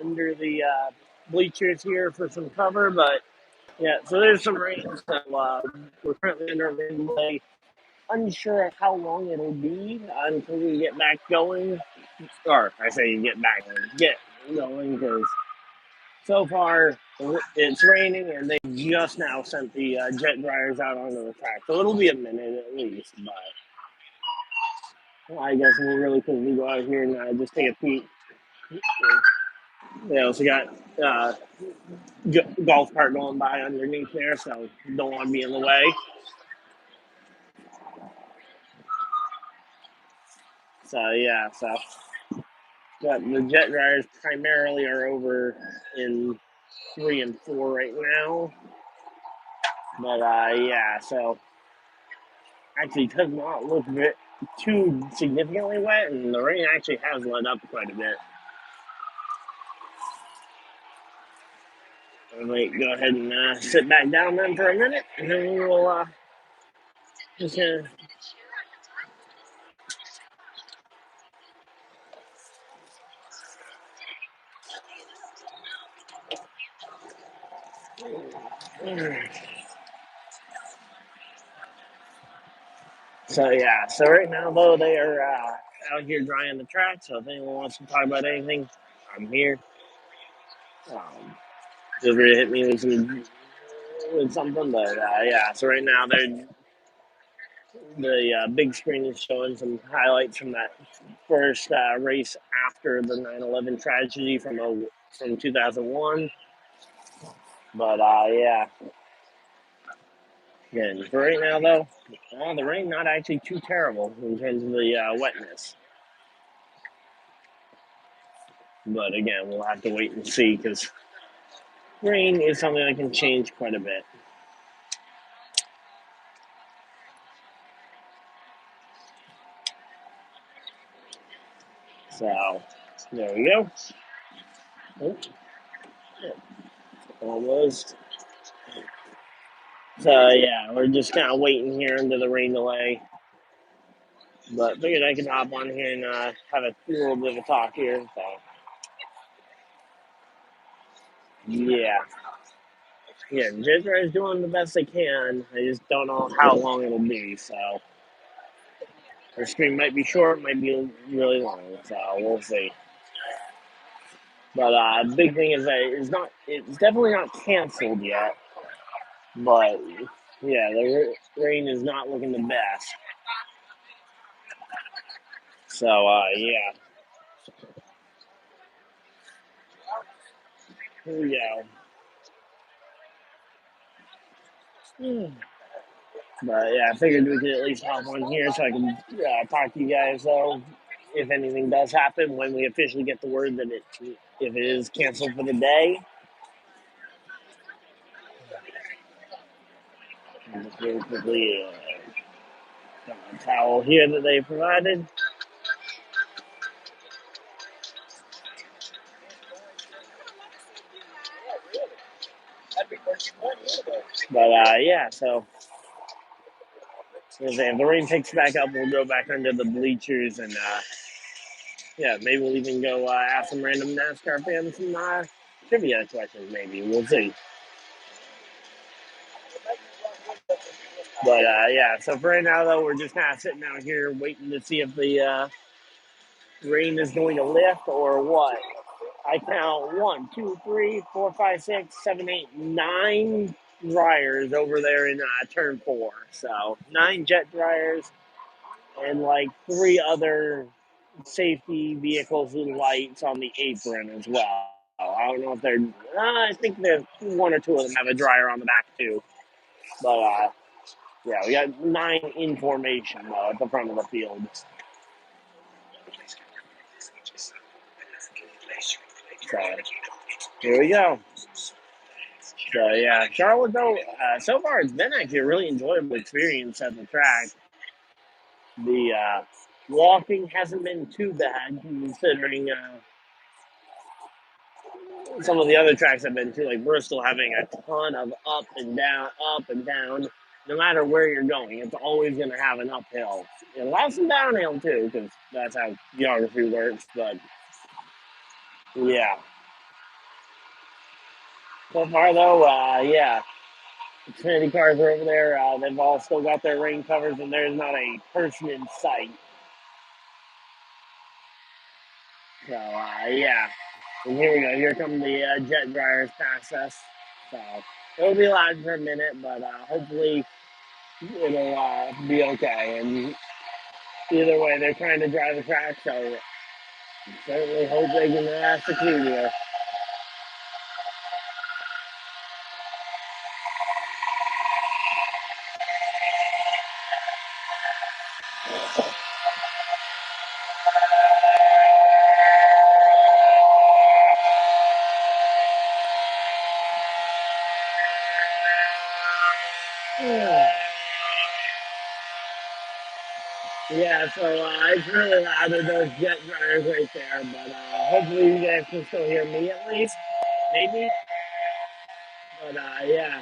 under the bleachers here for some cover, but yeah, so there's some rain. So we're currently under rain delay. Unsure of how long it'll be until we get back going, or I say get going, because so far it's raining and they just now sent the jet dryers out onto the track, so it'll be a minute at least. But well, I guess we'll really quickly go out here and just take a peek. They also got golf cart going by underneath there, so don't want to be in the way. So yeah, but the jet dryers primarily are over in 3 and 4 right now. But yeah, so actually does not look too significantly wet, and the rain actually has let up quite a bit. I might go ahead and sit back down then for a minute, and then we will just So yeah, so right now though they are out here drying the track. So if anyone wants to talk about anything, I'm here. Feel free to hit me with something, but yeah. So right now the big screen is showing some highlights from that first race after the 9/11 tragedy from 2001. But yeah, again, for right now though, the rain not actually too terrible in terms of the wetness. But again, we'll have to wait and see because rain is something that can change quite a bit. So there we go. Oh, almost. So yeah, we're just kind of waiting here under the rain delay. But figured I could hop on here and have a little bit of a talk here. So yeah, Ginger is doing the best they can. I just don't know how long it'll be. So the stream might be short, might be really long. So we'll see. But big thing is that it's definitely not canceled yet. But yeah, the rain is not looking the best. So yeah, here we go. But yeah, I figured we could at least hop on here so I can talk to you guys though, if anything does happen when we officially get the word that if it is canceled for the day. And just really quickly, got my towel here that they provided. But yeah, so if the rain picks back up, we'll go back under the bleachers and yeah, maybe we'll even go ask some random NASCAR fans some trivia questions. Maybe we'll see. But yeah, so for right now though, we're just kind of sitting out here waiting to see if the rain is going to lift or what. I count 1, 2, 3, 4, 5, 6, 7, 8, 9 dryers over there in turn 4. So 9 jet dryers and like 3 other safety vehicles with lights on the apron as well. I don't know if they're. I think there's 1 or 2 of them have a dryer on the back too. But yeah, we got 9 in formation though at the front of the field. So here we go. So yeah, Charlotte though, so far it's been actually a really enjoyable experience at the track. The walking hasn't been too bad considering some of the other tracks I've been to, like Bristol, having a ton of up and down, up and down. No matter where you're going, it's always going to have an uphill. It allows some downhill too, because that's how geography works. But yeah, So far, though, yeah, Xfinity cars are over there. They've all still got their rain covers, and there's not a person in sight. So, yeah. And here we go. Here come the jet dryers past us. So it'll be loud for a minute, but hopefully it'll be okay. And either way, they're trying to dry the track, so certainly hope they can succeed here. Yeah, so it's really loud with those jet dryers right there, but hopefully you guys can still hear me at least, maybe. But yeah.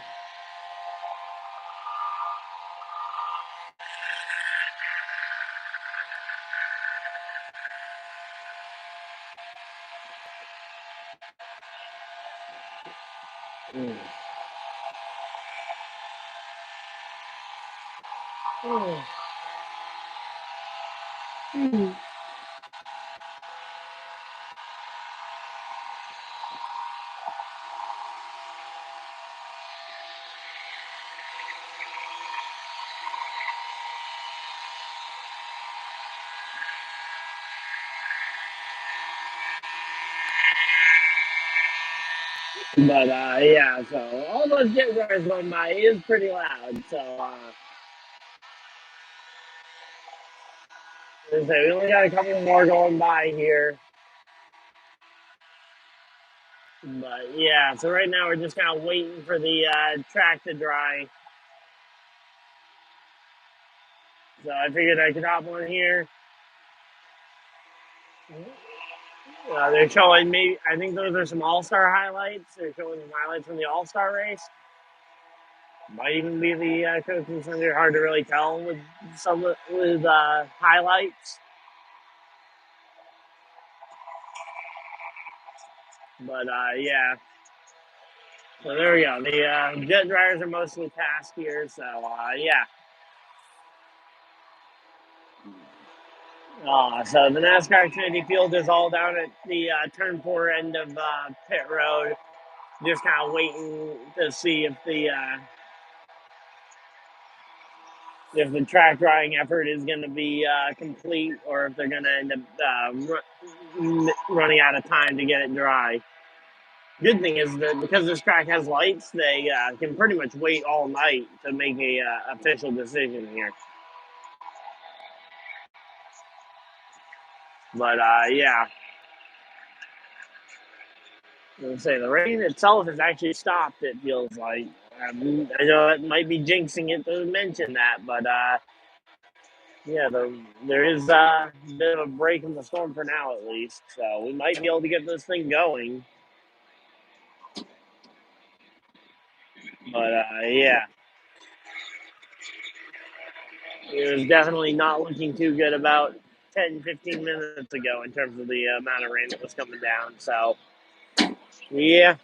Mm. But yeah, so all those jet dryers going by is pretty loud. So as I say, we only got a couple more going by here. But yeah, so right now we're just kind of waiting for the track to dry. So I figured I could hop on here. They're showing me, I think those are some All-Star highlights. They're showing some highlights from the All-Star race. Might even be the coaching center. Hard to really tell with some with highlights. But yeah, so there we go. The jet dryers are mostly past here. So yeah. So the NASCAR Xfinity field is all down at the turn 4 end of pit road. Just kind of waiting to see if the track drying effort is going to be complete, or if they're going to end up running out of time to get it dry. Good thing is that because this track has lights, they can pretty much wait all night to make a official decision here. But yeah, I say the rain itself has actually stopped. It feels like. I know it might be jinxing it to mention that, but yeah, there is a bit of a break in the storm for now, at least. So we might be able to get this thing going. But yeah, it was definitely not looking too good about 10, 15 minutes ago in terms of the amount of rain that was coming down. So yeah.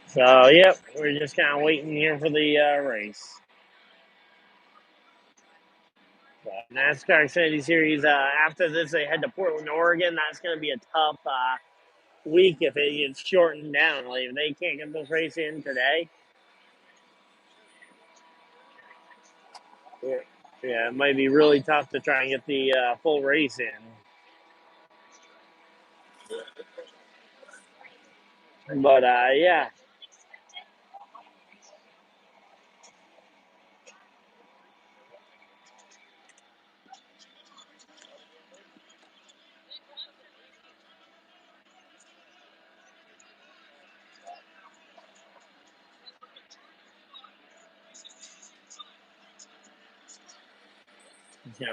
So yep, we're just kind of waiting here for the race. NASCAR Xfinity Series. After this, they head to Portland, Oregon. That's going to be a tough week if it gets shortened down. Like if they can't get this race in today, yeah, yeah, it might be really tough to try and get the full race in. But yeah,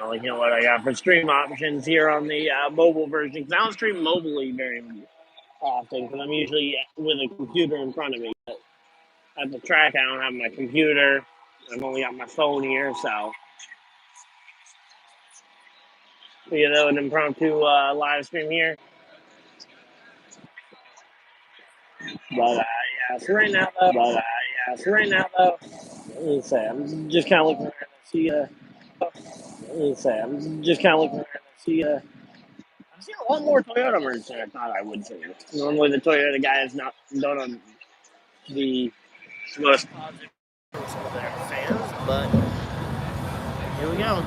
like what I got for stream options here on the mobile version. Because I don't stream mobily very much. often because I'm usually with a computer in front of me. But at the track, I don't have my computer. I've only got my phone here, so an impromptu live stream here. But right now though, let me say I'm just kind of looking around to see. I'm just kind of looking around to see. I've seen a lot more Toyota merch than I thought I would see. Normally, the Toyota guys don't the most positive of their fans, but here we go.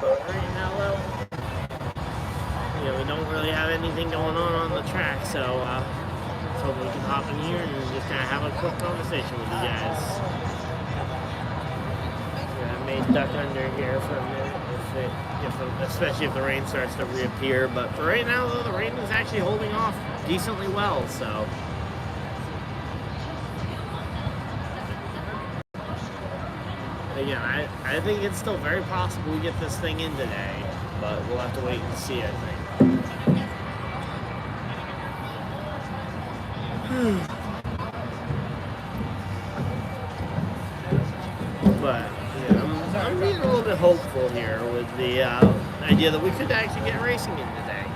But right now, though, we don't really have anything going on the track, so we can hop in here and just kind of have a quick conversation with you guys. I may duck under here for a minute, especially if the rain starts to reappear. But for right now, though, the rain is actually holding off decently well, so. Again, I think it's still very possible we get this thing in today, but we'll have to wait and see, I think. But I'm being a little bit hopeful here with the idea that we could actually get racing in today.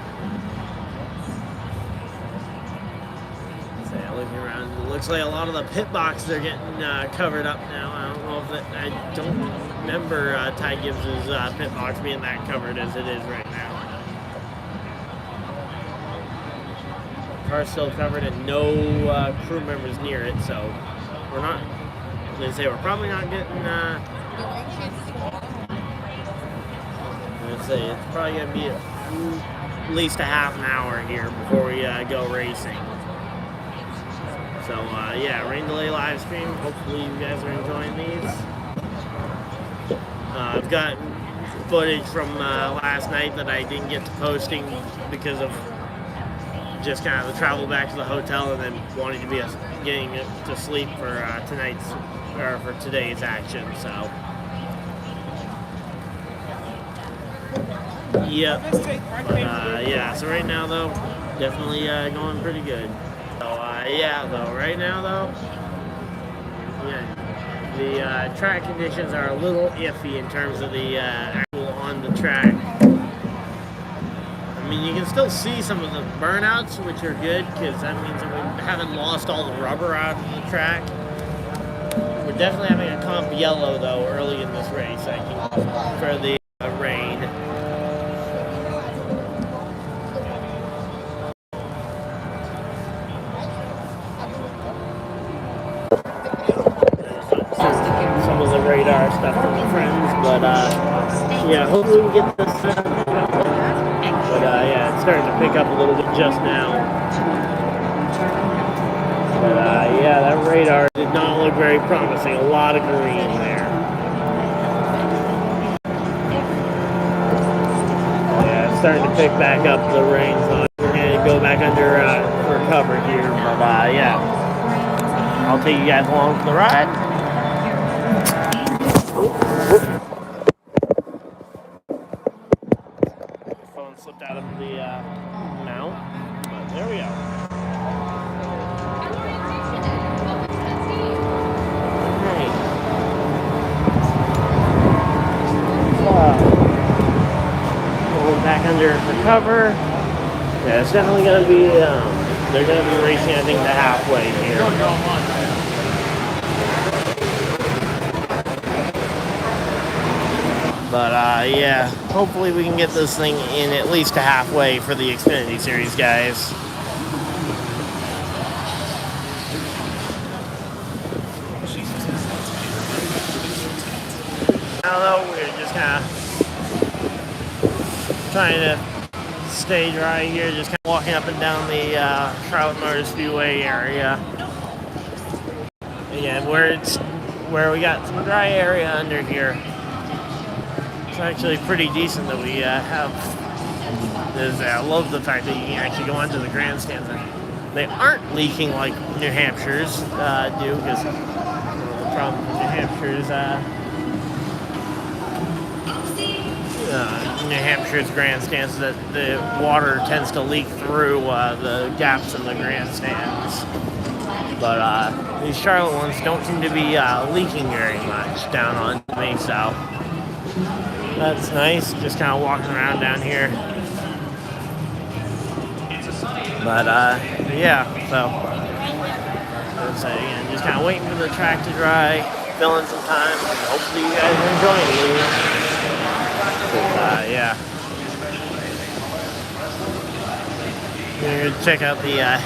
So looking around, it looks like a lot of the pit boxes are getting covered up now. I don't remember Ty Gibbs' pit box being that covered as it is right now. The car's still covered and no crew members near it, so we're not. They say we're probably not getting. Let's say it's probably gonna be at least a half an hour here before we go racing. So rain delay live stream. Hopefully you guys are enjoying these. I've got footage from last night that I didn't get to posting because of just kind of the travel back to the hotel and then wanting to be getting to sleep for today's action. So yep. But, so right now though, definitely going pretty good. So right now though, the track conditions are a little iffy in terms of the actual on the track. I mean, you can still see some of the burnouts, which are good because that means that we haven't lost all the rubber out of the track. We're definitely having a comp yellow though early in this race, I think, for the rain. Some of the radar stuff from the friends, but hopefully we get this. But it's starting to pick up a little bit just now. But that radar did not look very promising. A lot of green there. Yeah, it's starting to pick back up the rain, so we're gonna go back under for cover here. But I'll take you guys along for the ride. Phone slipped out of the mount, but there we go. Going back under for cover. Yeah, it's definitely going to be, they're going to be racing, I think, the halfway here. But, hopefully we can get this thing in at least to halfway for the Xfinity Series, guys. Now, though, we're just kind of trying to stay dry here, just kind of walking up and down the Charlotte Motor Speedway area. Again, where we got some dry area under here. It's actually pretty decent that we have. I love the fact that you can actually go onto the grandstands. They aren't leaking like New Hampshire's do, because the problem with New Hampshire's New Hampshire's grandstands that the water tends to leak through the gaps in the grandstands. But these Charlotte ones don't seem to be leaking very much down on me, so that's nice. Just kind of walking around down here. But yeah, so let's say again, just kind of waiting for the track to dry, filling some time, and hopefully you guys are enjoying it. Yeah. We're gonna check out the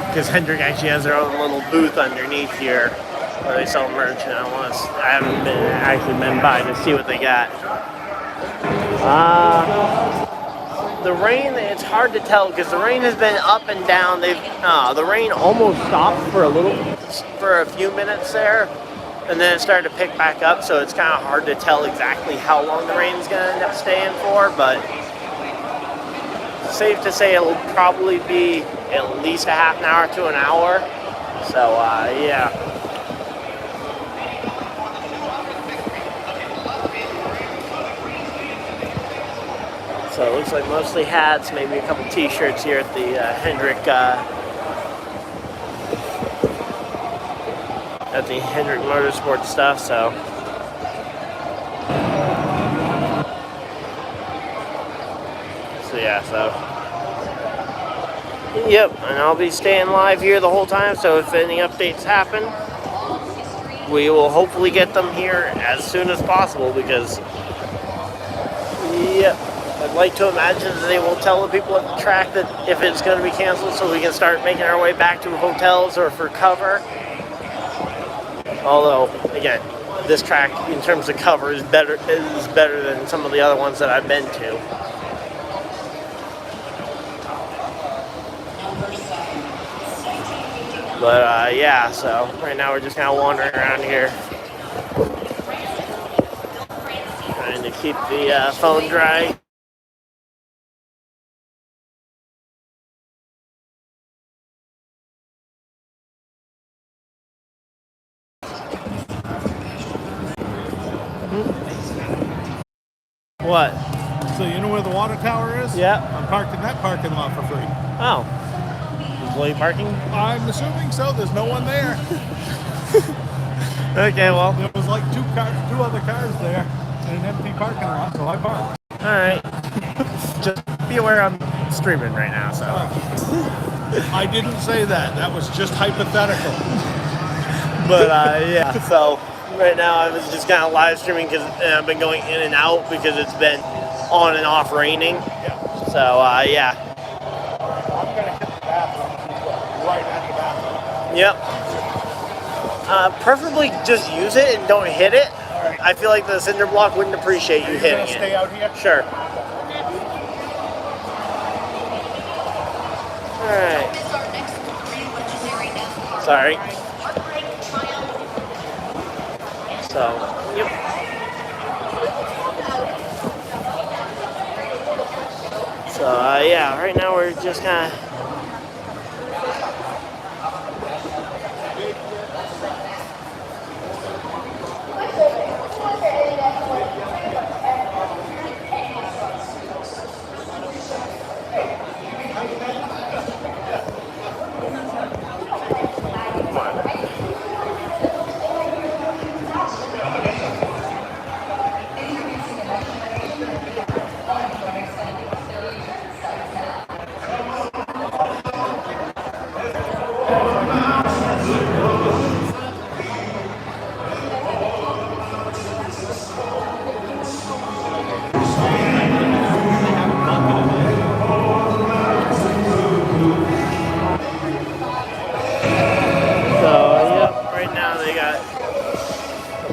because Hendrick actually has their own little booth underneath here where they sell merch, and I haven't actually been by to see what they got. The rain, it's hard to tell because the rain has been up and down. The rain almost stopped for a few minutes there, and then it started to pick back up. So it's kind of hard to tell exactly how long the rain is going to end up staying for, but safe to say it'll probably be at least a half an hour to an hour. So yeah. So it looks like mostly hats, maybe a couple t-shirts here at the Hendrick Motorsports stuff, so. So yeah, so. Yep, and I'll be staying live here the whole time, so if any updates happen, we will hopefully get them here as soon as possible because, yep. I'd like to imagine that they will tell the people at the track that if it's going to be canceled so we can start making our way back to hotels or for cover. Although, again, this track in terms of cover is better than some of the other ones that I've been to. But yeah, so right now we're just kind of wandering around here. Trying to keep the phone dry. What? So you know where the water tower is? Yeah. I'm parked in that parking lot for free. Oh. Employee parking? I'm assuming so. There's no one there. Okay, well. There was like two other cars there in an empty parking lot, so I parked. Alright. Just be aware I'm streaming right now, so. I didn't say that. That was just hypothetical. But yeah, so right now I was just kind of live streaming because I've been going in and out because it's been on and off raining. Yeah. So yeah. I'm going to hit the bathroom right at the bathroom. Yep. Preferably just use it and don't hit it. All right. I feel like the cinder block wouldn't appreciate you hitting it. Stay out here? Sure. Alright. Sorry. So, yep. So, yeah, right now we're just kind of.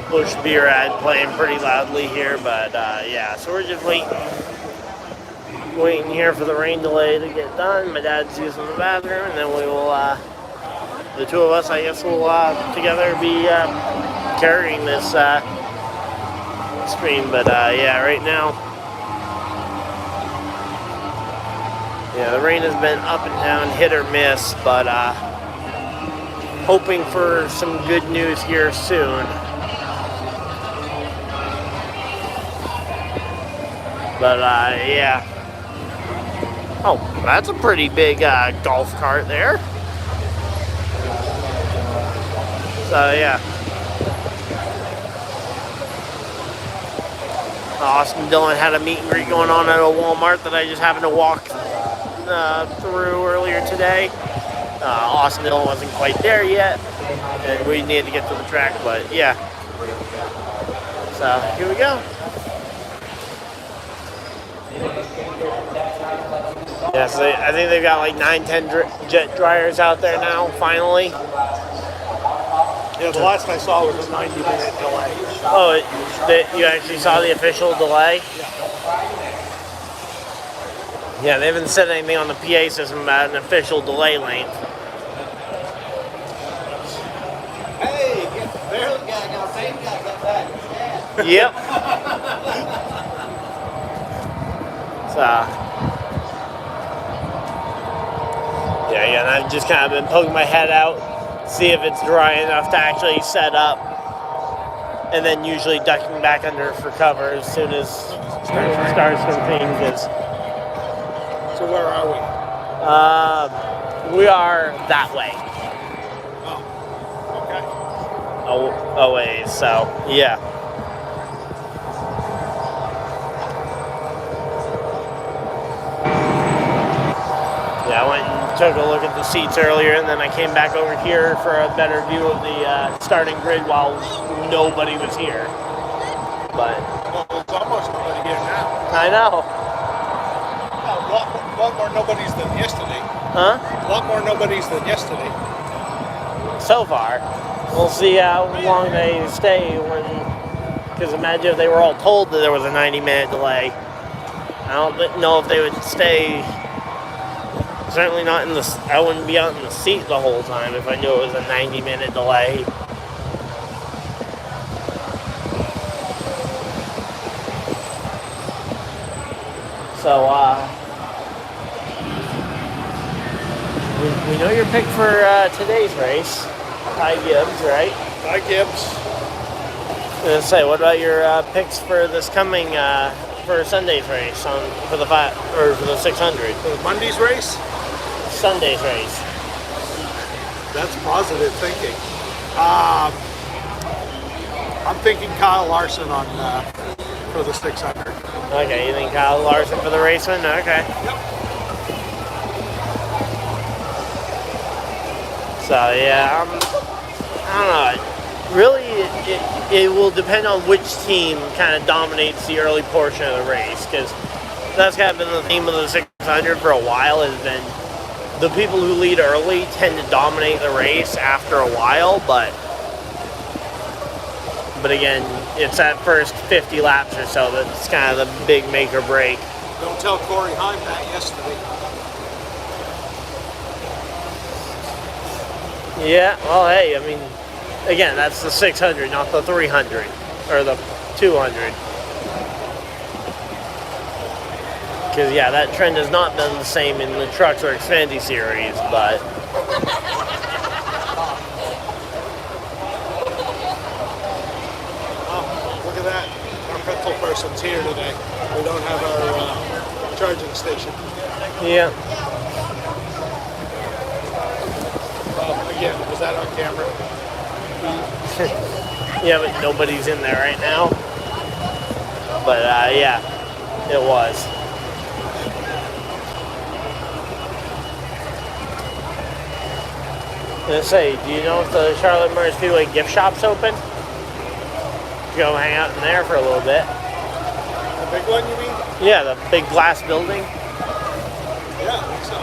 Bush beer ad playing pretty loudly here, but yeah, so we're just waiting here for the rain delay to get done. My dad's using the bathroom, and then we will, the two of us, I guess, will together be carrying this stream. But yeah, right now, yeah, the rain has been up and down, hit or miss, but hoping for some good news here soon. But yeah. Oh, that's a pretty big golf cart there. So yeah. Austin Dillon had a meet and greet going on at a Walmart that I just happened to walk through earlier today. Austin Dillon wasn't quite there yet, and we needed to get to the track, but yeah. So here we go. Yeah, so I think they've got like 9-10 jet dryers out there now, finally. Yeah, the last I saw was a 90-minute delay. Oh, you actually saw the official delay? Yeah, they haven't said anything on the PA system about an official delay length. Hey, barely got that. Yep. So, yeah, and I've just kind of been poking my head out, see if it's dry enough to actually set up, and then usually ducking back under for cover as soon as it starts to change. So where are we? We are that way. Oh, okay. Oh, wait, so, yeah. Yeah, I went and took a look at the seats earlier, and then I came back over here for a better view of the starting grid while nobody was here. But Well, it's almost nobody here now. I know. A lot more nobodies than yesterday. Huh? A lot more nobodies than yesterday. So far. We'll see how long they stay because imagine if they were all told that there was a 90-minute delay. I don't know if they would stay. Certainly not in the. I wouldn't be out in the seat the whole time if I knew it was a 90-minute delay. So, we know your pick for today's race. Ty Gibbs, right? Ty Gibbs. I was gonna say, what about your picks for this coming for Sunday's race for the 600? For Monday's race? Sunday's race. That's positive thinking. I'm thinking Kyle Larson for the 600. Okay, you think Kyle Larson for the raceman? Okay. Yep. So yeah, I don't know. Really, it will depend on which team kind of dominates the early portion of the race, because that's kind of been the theme of the 600 for a while. Has been the people who lead early tend to dominate the race after a while, but again, it's that first 50 laps or so that's kind of the big make or break. Don't tell Corey Heim that yesterday. Yeah, well, hey, I mean, again, that's the 600, not the 300 or the 200. Because, yeah, that trend has not been the same in the trucks or Xfinity series, but Look at that. Our pretzel person's here today. We don't have our charging station. yeah. Again, was that on camera? Yeah, but nobody's in there right now. But, yeah, it was. I was gonna say, do you know if the Charlotte Murray Speedway gift shop's open? Go hang out in there for a little bit. The big one, you mean? Yeah, the big glass building. Yeah, I think so.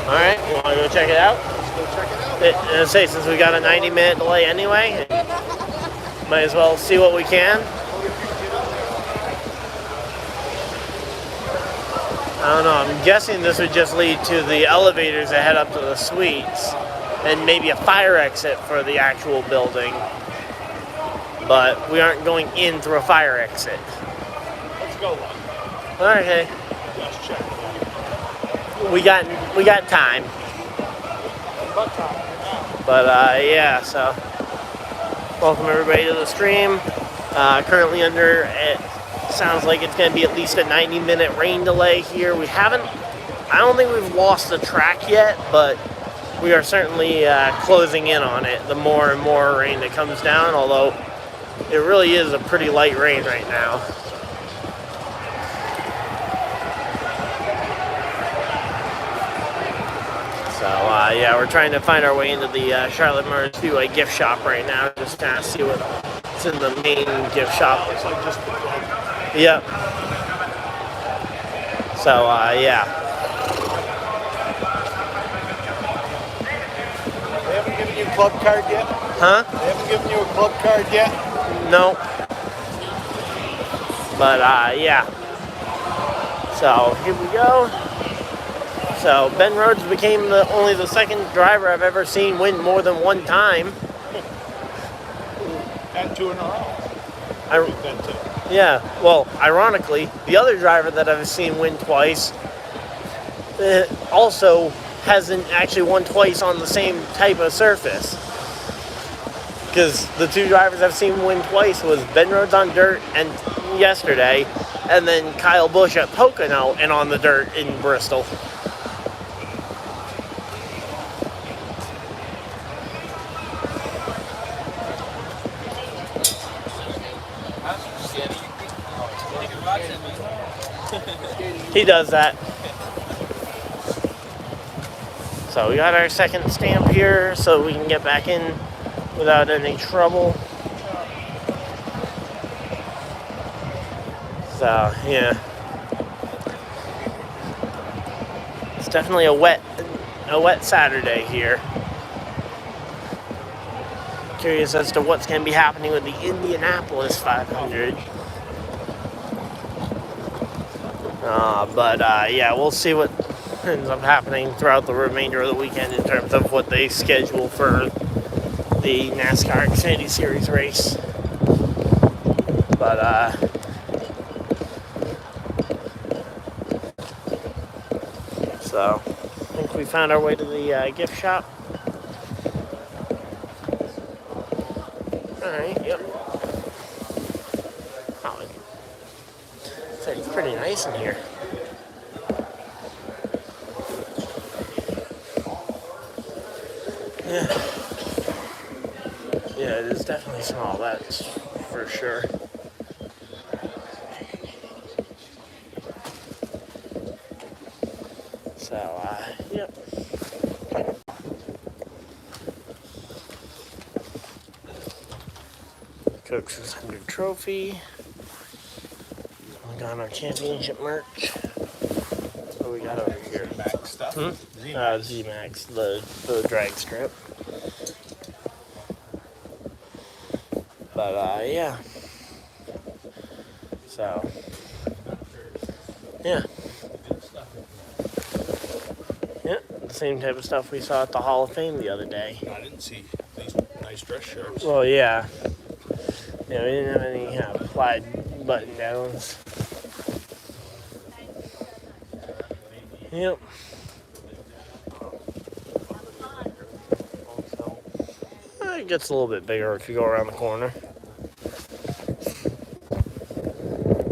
Alright, you wanna go check it out? Let's go check it out. And say, since we got a 90-minute delay anyway, might as well see what we can. I don't know, I'm guessing this would just lead to the elevators that head up to the suites, and maybe a fire exit for the actual building. But we aren't going in through a fire exit. Let's go, Lon. Okay. Let's check it out. We got time. But yeah, so welcome everybody to the stream. Currently under at Sounds like it's going to be at least a 90-minute rain delay here. I don't think we've lost the track yet, but we are certainly closing in on it. The more and more rain that comes down, although it really is a pretty light rain right now. So, yeah, we're trying to find our way into the Charlotte Motors Speedway gift shop right now, just kind of see what's in the main gift shop. Yep. So, yeah. They haven't given you a club card yet? Huh? They haven't given you a club card yet? No. But, yeah. So, here we go. So, Ben Rhodes became only the second driver I've ever seen win more than one time. And 2 in a row. Yeah, well, ironically, the other driver that I've seen win twice also hasn't actually won twice on the same type of surface. Because the two drivers I've seen win twice was Ben Rhodes on dirt and yesterday, and then Kyle Busch at Pocono and on the dirt in Bristol. He does that. So we got our second stamp here so we can get back in without any trouble. So, yeah. It's definitely a wet Saturday here. Curious as to what's going to be happening with the Indianapolis 500. But yeah, we'll see what ends up happening throughout the remainder of the weekend in terms of what they schedule for the NASCAR Xfinity Series race. But so I think we found our way to the gift shop. All right, yep. Oh, it's pretty nice in here. Yeah. Yeah, it is definitely small, that's for sure. So, yep. Coke 600 trophy. We got our championship merch. What we got over here? Max stuff? Z-Max, the drag strip. But, yeah. So, yeah. Yeah, the same type of stuff we saw at the Hall of Fame the other day. I didn't see these nice dress shirts. Well, yeah. Yeah, we didn't have any plaid button downs. Yep. It gets a little bit bigger if you go around the corner.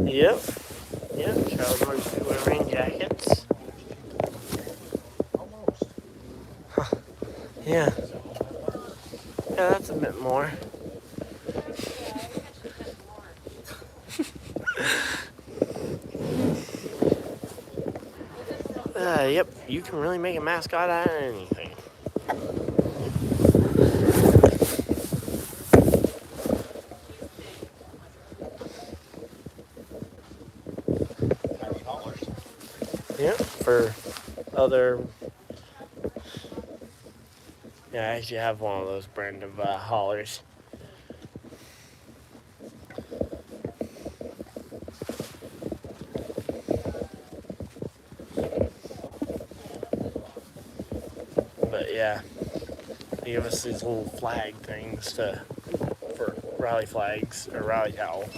Yep. Yep. Charles Motors Speedway rain jackets. Huh. Yeah. Yeah, that's a bit more. Yep, you can really make a mascot out of anything. Yep, for other... Yeah, I actually have one of those brand of haulers. But yeah, they give us these little flag things for rally flags or rally towel.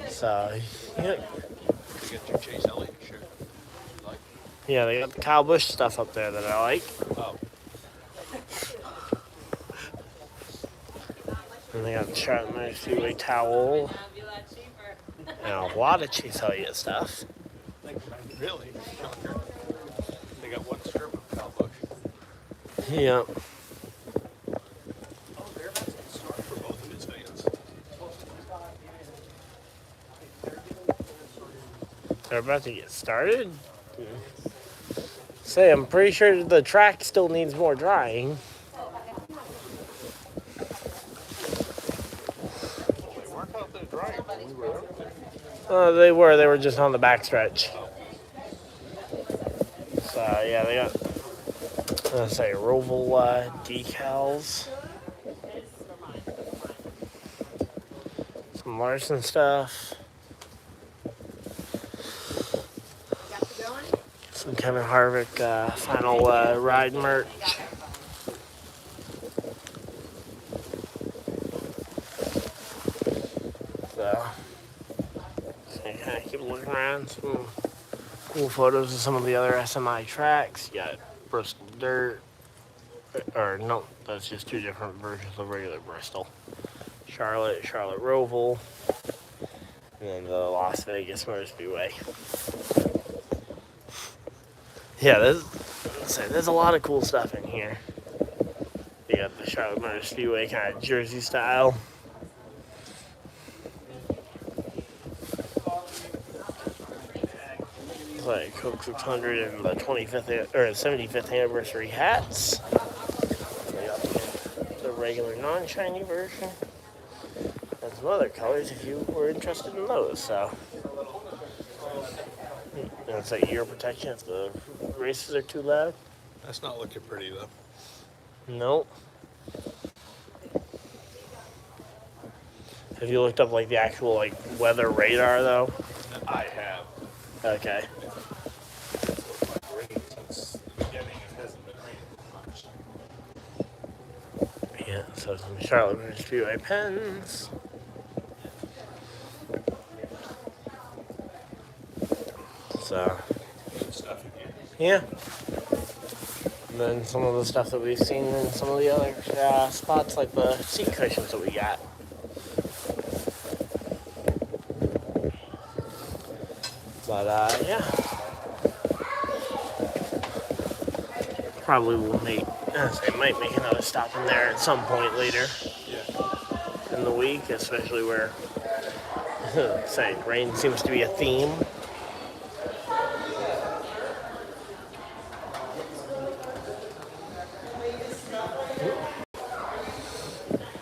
So, yeah. You get your Chase Elliott shirt. Like? Yeah, they got the Kyle Busch stuff up there that I like. Oh. And they got the Charlotte Meadows Speedway towel. And a lot of Chase Elliott stuff. Really? They got one strip of cowbook. Yep. Oh, they're about to start for both of his fans. They're about to get started? Say, I'm pretty sure the track still needs more drying. They weren't out there drying when we were out there. They were just on the backstretch. So, yeah, they got, let's say, Roval decals. Some Larson stuff. Some Kevin Harvick final ride merch. So kind of keep looking around. Some cool photos of some of the other SMI tracks. You got Bristol Dirt. Or no, that's just two different versions of regular Bristol. Charlotte Roval, and then the Las Vegas Motor Speedway. Yeah, there's a lot of cool stuff in here. You got the Charlotte Motor Speedway kind of jersey style. It's like Coke 600 and the 25th or 75th anniversary hats. We got the regular non-shiny version. And some other colors if you were interested in those. So, it's like ear protection if the races are too loud. That's not looking pretty though. Nope. Have you looked up like the actual like weather radar though? I have. Okay. It's like rain since the beginning. It hasn't been raining much. Yeah, so some Charlotte Motor Speedway pens. So, Good stuff in here. yeah. And then some of the stuff that we've seen in some of the other spots, like the seat cushions that we got. But, yeah. Probably will might make another stop in there at some point later in the week, especially where, rain seems to be a theme.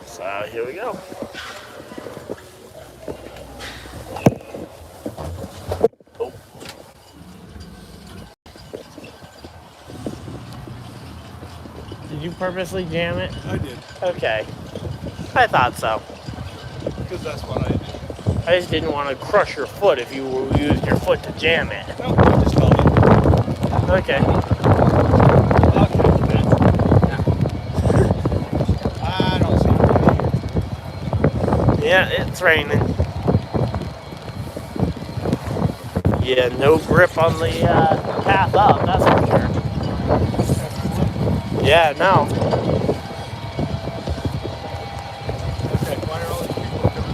So here we go. Oh. Did you purposely jam it? I did. Okay. I thought so. Because that's what I did. I just didn't want to crush your foot if you used your foot to jam it. No, just tell me. Okay. I don't see it. Yeah, it's raining. Yeah, no grip on the path up, that's for sure. Yeah, no. Okay, why are all these people doing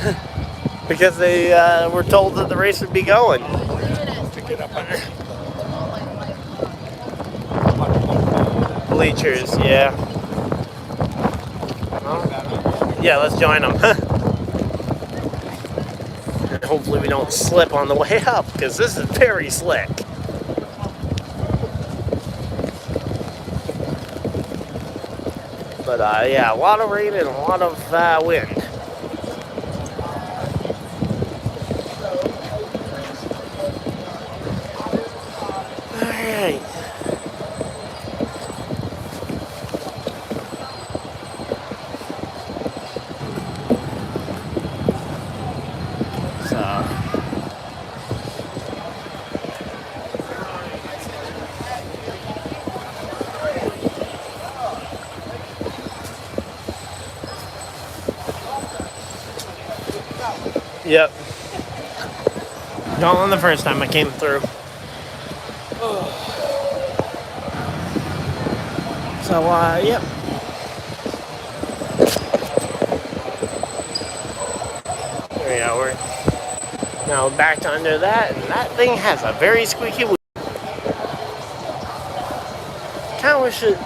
that? Because they were told that the race would be going. To get up on Bleachers, yeah. Well, yeah, let's join them. And hopefully we don't slip on the way up, because this is very slick. But yeah, a lot of rain and a lot of wind. Alright. So. Yep. Gone the first time I came through. So, yep. Yeah, we're now back to under that, and that thing has a very squeaky wheel. Kind of wish it,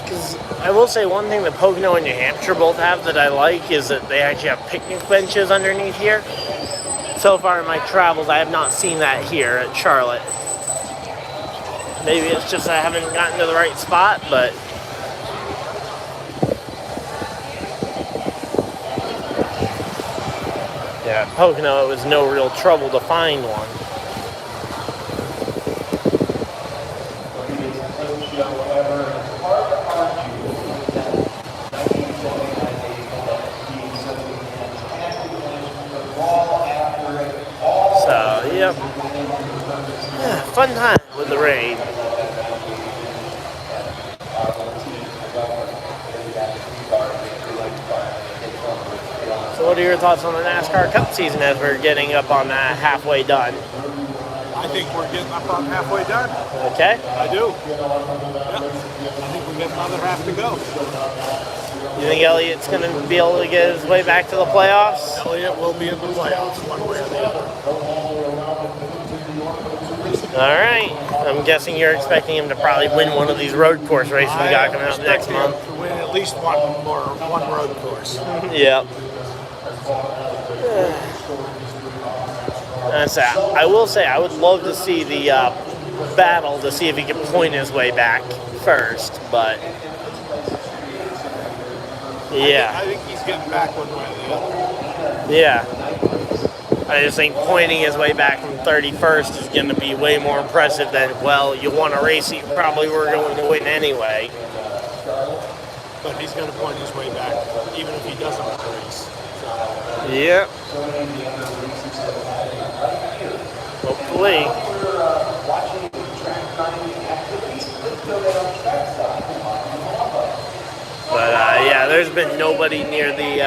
because I will say one thing that Pocono and New Hampshire both have that I like is that they actually have picnic benches underneath here. So far in my travels, I have not seen that here at Charlotte. Maybe it's just I haven't gotten to the right spot, but yeah, Pocono, it was no real trouble to find one. So, yep. Yeah, fun time with the rain. So what are your thoughts on the NASCAR Cup season as we're getting up on that halfway done? I think we're getting up on halfway done. Okay. I do. Yeah. I think we got another half to go. You think Elliott's going to be able to get his way back to the playoffs? Elliott will be in the playoffs one way or the other. All right. I'm guessing you're expecting him to probably win one of these road course races we got coming up next month. To win at least one road course. Yep. I will say I would love to see the battle to see if he can point his way back first, but yeah. I think he's getting back one way or the other. Yeah. I just think pointing his way back from 31st is going to be way more impressive than, well, you won a race that you probably were going to win anyway. But he's going to point his way back, even if he doesn't win the race. Yep. Hopefully. But yeah, there's been nobody near the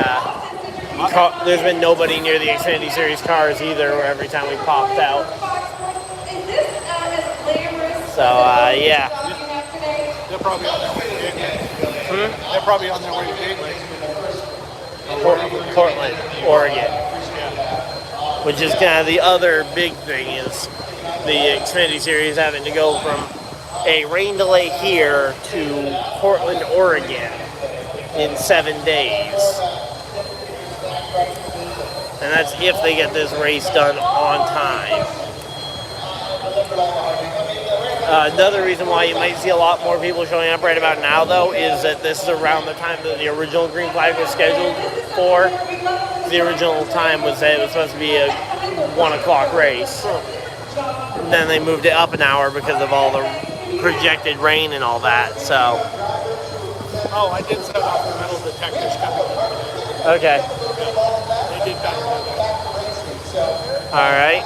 Xfinity Series cars either. Where every time we popped out. So yeah. They're probably on their way to Gateway. They're probably on their way to Gateway. Portland, Oregon. Which is kind of the other big thing is the Xfinity Series having to go from a rain delay here to Portland, Oregon in 7 days. And that's if they get this race done on time. Another reason why you might see a lot more people showing up right about now, though, is that this is around the time that the original green flag was scheduled for. The original time was that it was supposed to be a 1 o'clock race. And then they moved it up an hour because of all the projected rain and all that, so. Oh, I did set off the metal detectors coming. Okay. Yeah, they did that. All right.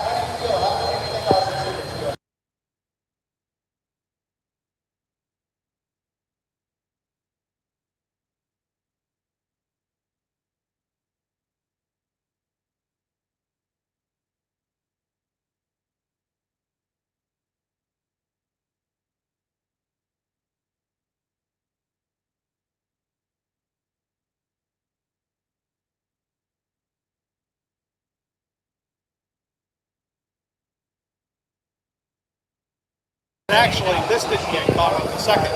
Actually, this didn't get caught on the second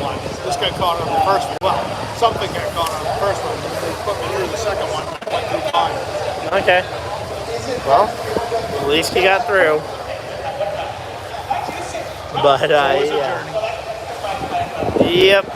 one. This got caught on the first one. Well, something got caught on the first one. They put me through the second one. I went through time. Okay. Well, at least you got through. But yeah. Yep.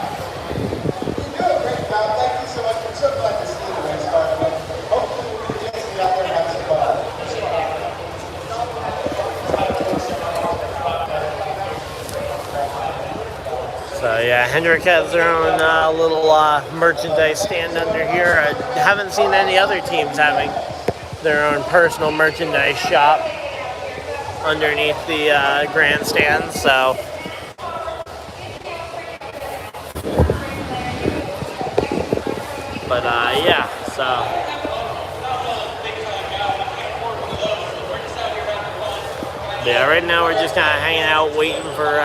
So yeah, Hendrick has their own little merchandise stand under here. I haven't seen any other teams having their own personal merchandise shop underneath the grandstand. So but yeah, so yeah, right now we're just kind of hanging out waiting for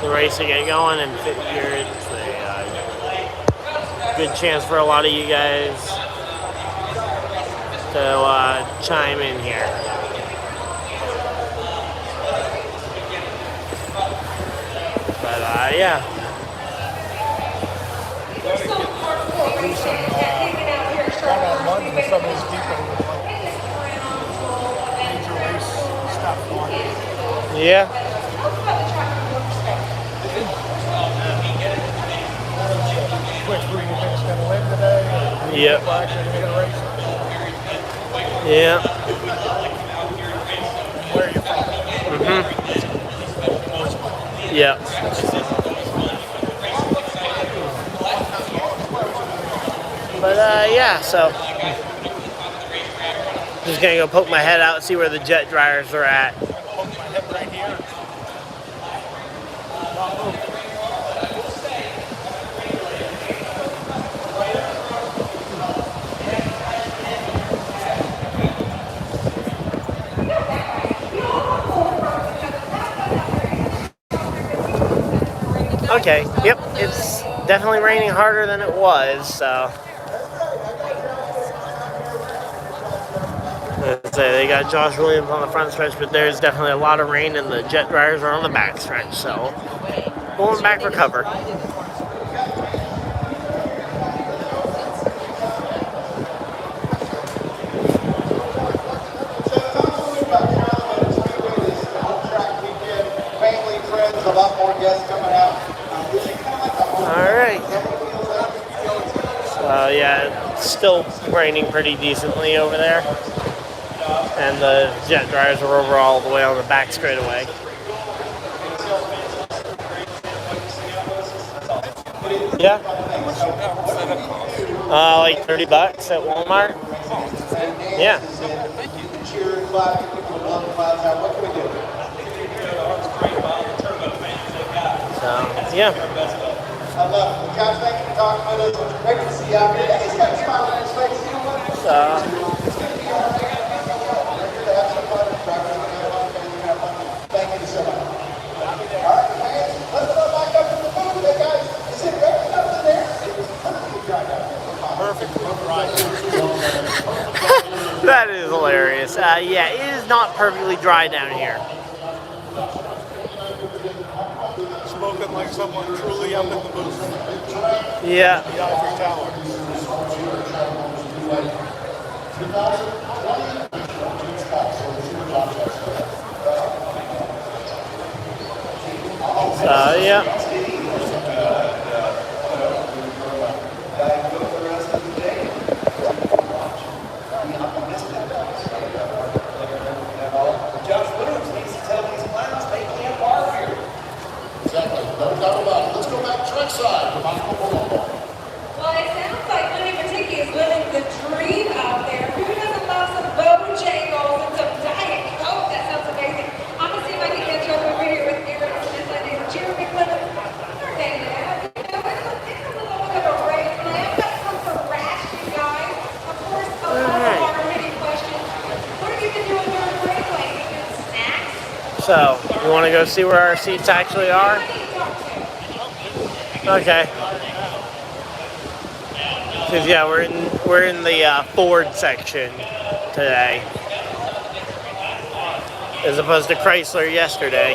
the race to get going, and figure it's a good chance for a lot of you guys to chime in here. But yeah. Do some one-on-one with some of these people with like major race stuff on. Yeah. Which who do you think is going to win today? Yep. Yeah. Where are you from? Yeah. But yeah, so just gonna go poke my head out and see where the jet dryers are at. Poke my head right here. Okay, yep, it's definitely raining harder than it was, so. Let's say they got Josh Williams on the front stretch, but there's definitely a lot of rain and the jet dryers are on the back stretch, so going back for cover. Alright. So yeah, it's still raining pretty decently over there. And the jet dryers are over all the way on the back straightaway. Yeah. Like $30 at Walmart. Yeah. So, yeah. Guys, thank you for talking with us. Great to see you out here. He's got a smile on his face. You know what? It's going to be all right. We're here to have some fun. Drivers are going to have fun. Fans are going to have fun. Thank you so much. All right, fans, let's go back up to the booth. Hey, guys, is it ready up in there? It's perfectly dry down there. Perfect. That is hilarious. Yeah, it is not perfectly dry down here. Spoken like someone truly up in the booth. Yeah. The Ivory Tower. Yeah. Josh Williams needs to tell these clowns they can't bark here. Exactly. No doubt about it. Let's go back trackside. Well, it sounds like Lenny Matiki is living the dream out there. Who doesn't love some Bojangles and some Diet Coke? That sounds amazing. I'm going to see if I can catch up over here with Eric Smith and Jeremy Clement. They're hanging out. You know, it's a little bit of a race. And I've got some for rash, you guys. Of course, a lot of hard-hitting questions. What have you been doing during break? Like, snacks? So, you want to go see where our seats actually are? Okay. Because yeah, we're in the Ford section today, as opposed to Chrysler yesterday.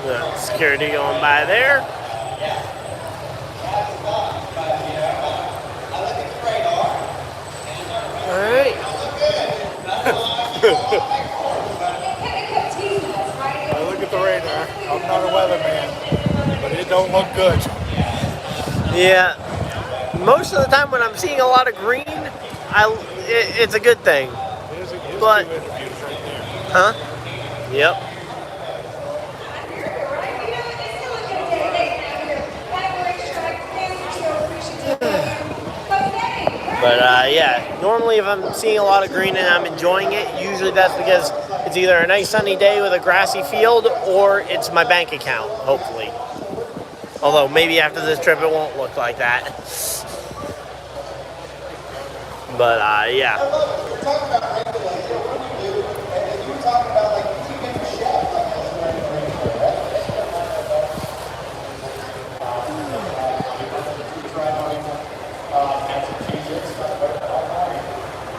The security going by there. All right. I look at the radar. I'm not a weatherman, but it don't look good. Yeah. Most of the time when I'm seeing a lot of green, it's a good thing. But, huh? Yep. But yeah, normally if I'm seeing a lot of green and I'm enjoying it, usually that's because it's either a nice sunny day with a grassy field or it's my bank account, hopefully. Although maybe after this trip it won't look like that. But yeah. You're talking about regulation. What do you do? And you were talking about like you get a chef like that's very regular, right?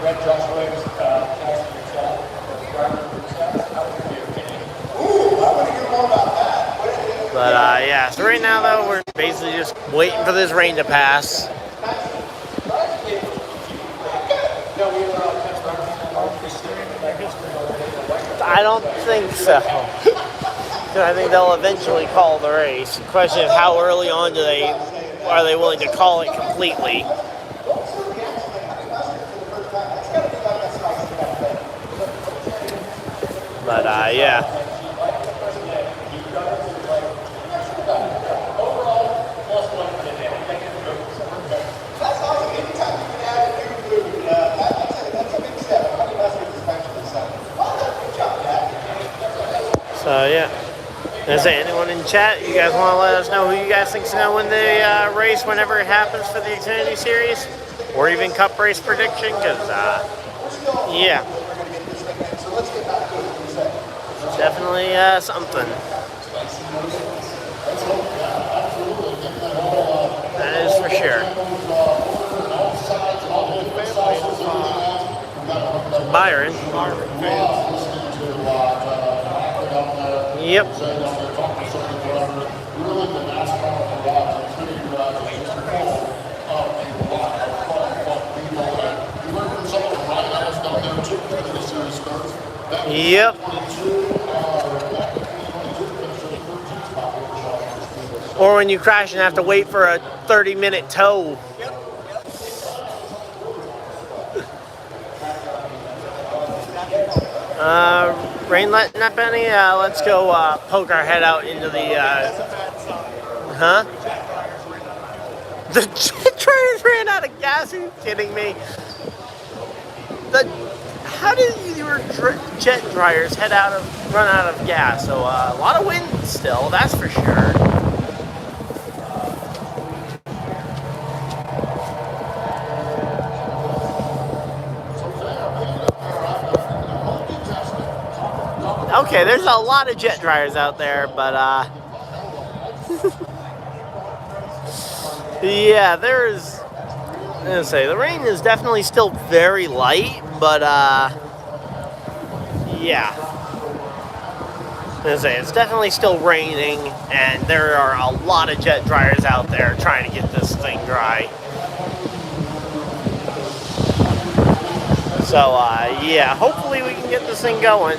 Red Josh Williams, Ooh, I want to hear more about that. But yeah, so right now though we're basically just waiting for this rain to pass. I don't think so. I think they'll eventually call the race. The question is how early on are they willing to call it completely? But yeah. That's awesome. Anytime you can add a new food, that's a big step. Honey mustard especially. So, well done. Good job, Dad. So yeah. I say, anyone in chat, you guys want to let us know who you guys think is going to win the race whenever it happens for the Xfinity Series? Or even Cup race prediction? Because, yeah. Definitely something. That is for sure. Byron. Yep. Yep. Or when you crash and have to wait for a 30-minute tow. Rain letting up any? Let's go poke our head out into the, huh? The jet dryers ran out of gas? Are you kidding me? How did your jet dryers run out of gas? So a lot of wind still, that's for sure. Okay, there's a lot of jet dryers out there, but yeah, there's. I'm gonna say the rain is definitely still very light, but yeah. I'm gonna say it's definitely still raining, and there are a lot of jet dryers out there trying to get this thing dry. So yeah, hopefully we can get this thing going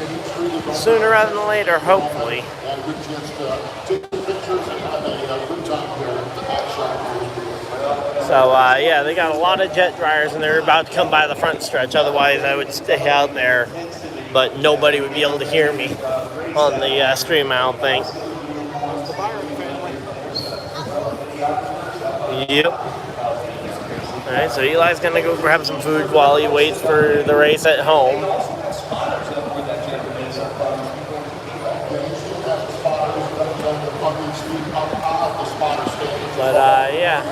sooner rather than later. Hopefully. So, yeah, they got a lot of jet dryers, and they're about to come by the front stretch. Otherwise, I would stay out there, but nobody would be able to hear me on the stream, I don't think. Yep. All right, so Eli's going to go grab some food while he waits for the race at home. But, yeah.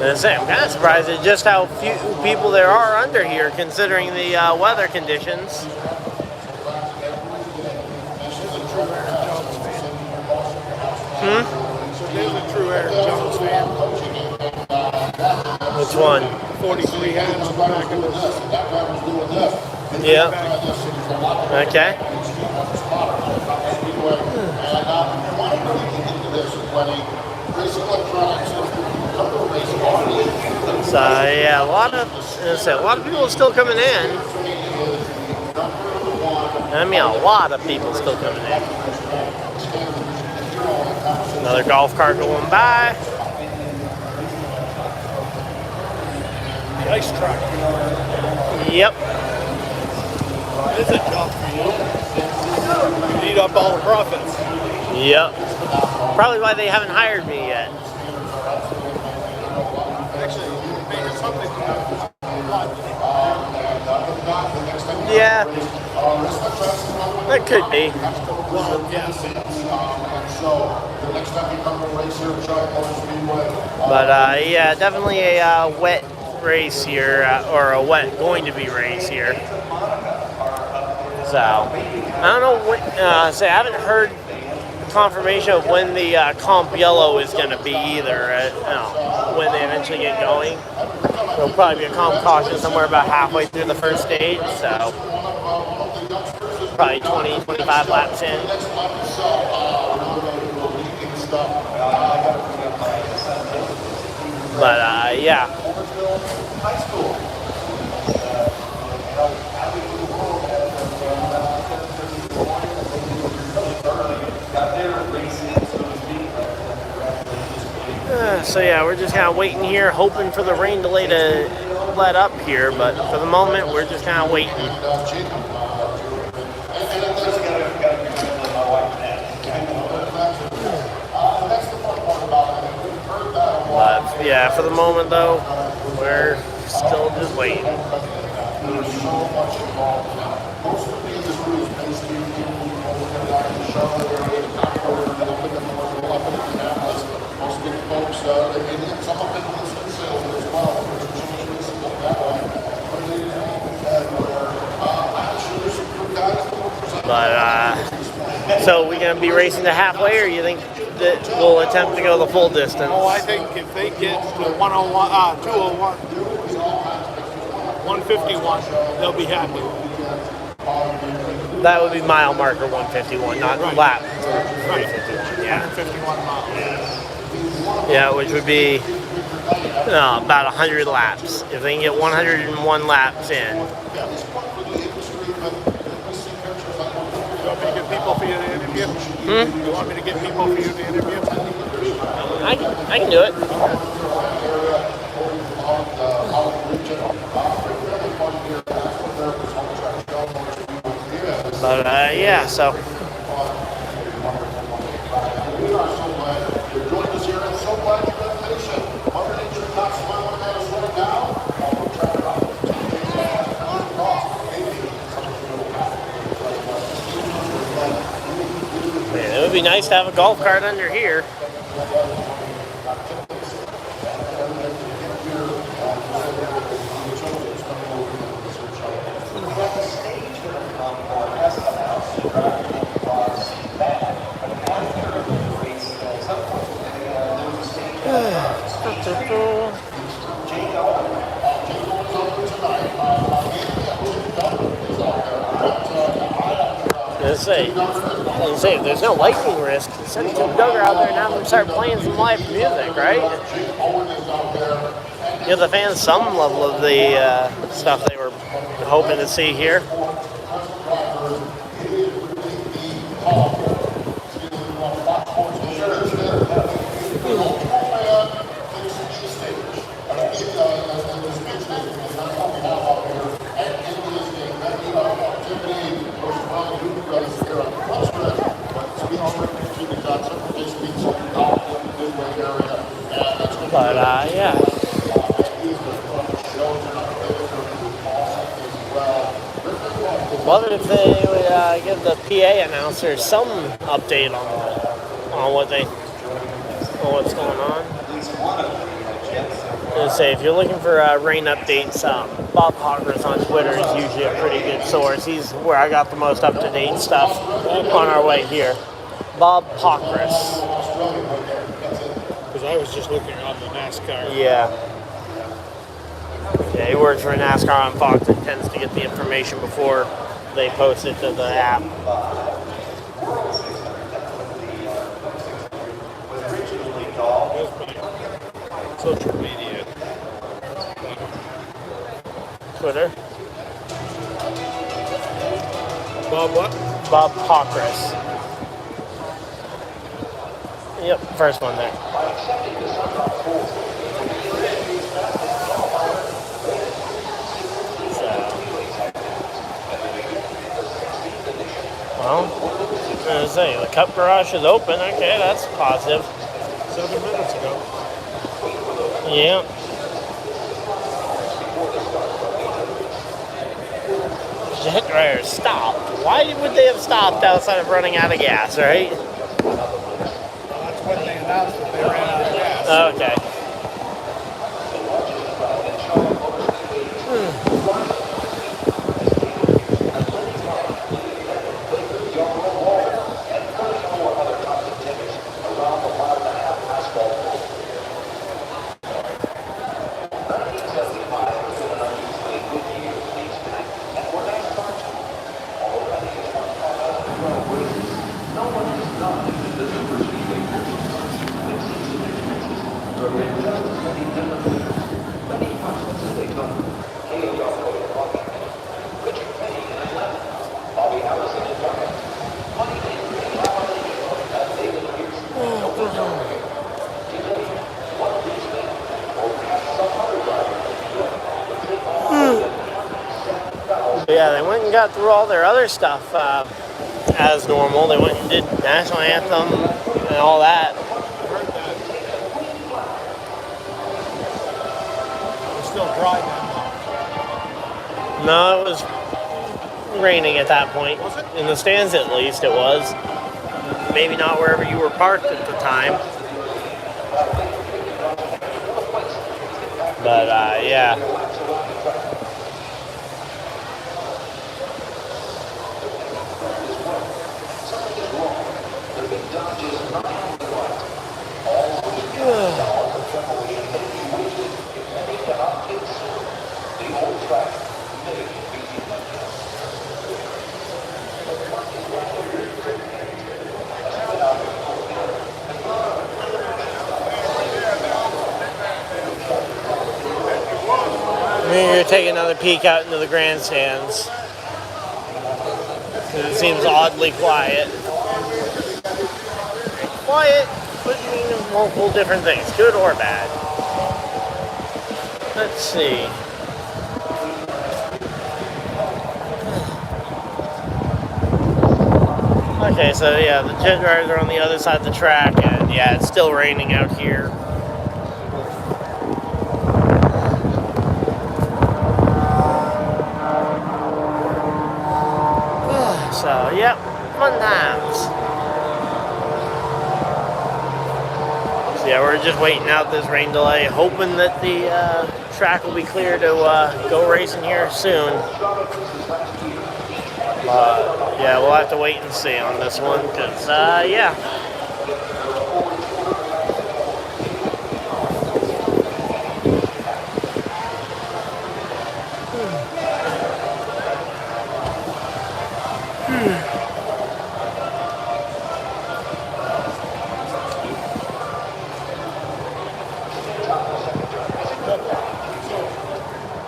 I'm kind of surprised at just how few people there are under here, considering the weather conditions. There's a true Eric Jones fan. Which one? 43 hands on the back of this. Yeah. Okay. So yeah, a lot of people are still coming in. I mean, a lot of people still coming in. Another golf cart going by. The ice truck. Yep. It's a job for you. You eat up all the profits. Yep. Probably why they haven't hired me yet. Actually, maybe something to do with Yeah, that could be. well, yes. But yeah, definitely a wet race here, or a wet going to be race here. So I don't know when. Say I haven't heard confirmation of when the comp yellow is going to be either. When they eventually get going, there'll probably be a comp caution somewhere about halfway through the first stage. So probably 20, 25 laps in. But yeah. So yeah, we're just kind of waiting here, hoping for the rain delay to let up here. But for the moment, we're just kind of waiting. But yeah, for the moment though, we're still just waiting. But so we gonna be racing to halfway, or you think that we'll attempt to go the full distance? Oh, I think if they get to 101, 201, 151, they'll be happy. That would be mile marker 151, not right. lap. Right. 151, yeah. 151 miles. Yeah, which would be about 100 laps. If they can get 101 laps in. You want me to get people for you to interview? You want me to get people for you to interview? I can do it. But yeah, so. Man, it would be nice to have a golf cart under here. Let's say if there's no lightning risk, send Tim Duggar out there and have them start playing some live music, right? Give the fans some level of the stuff they were hoping to see here. But yeah. Love it if they would give the PA announcer some update on what's going on. I was gonna say, if you're looking for rain updates, Bob Hoggers on Twitter is usually a pretty good source. He's where I got the most up-to-date stuff on our way here. Bob Hoggers. Because I was just looking on the NASCAR. Yeah, he works for NASCAR on Fox and tends to get the information before they post it to the app. Social media. Twitter. Bob what? Bob Hoggers. Yep, first one there. So, well, I was saying, the Cup Garage is open. Okay, that's positive. 7 minutes ago. Yeah. Jet Dryer stopped. Why would they have stopped outside of running out of gas, right? That's when they announced that they ran out of gas. Okay. Yeah, they went and got through all their other stuff as normal. They went and did National Anthem and all that. I heard that. It's still dry now. No, it was raining at that point. Was it? In the stands, at least, it was. Maybe not wherever you were parked at the time. But, yeah. Maybe you're taking another peek out into the grandstands. It seems oddly quiet. Quiet could mean multiple different things, good or bad. Let's see. Okay, so yeah, the jet dryers are on the other side of the track, and yeah, it's still raining out here. So, yep, fun times. So yeah, we're just waiting out this rain delay, hoping that the track will be clear to go racing here soon. Yeah, we'll have to wait and see on this one, because, yeah.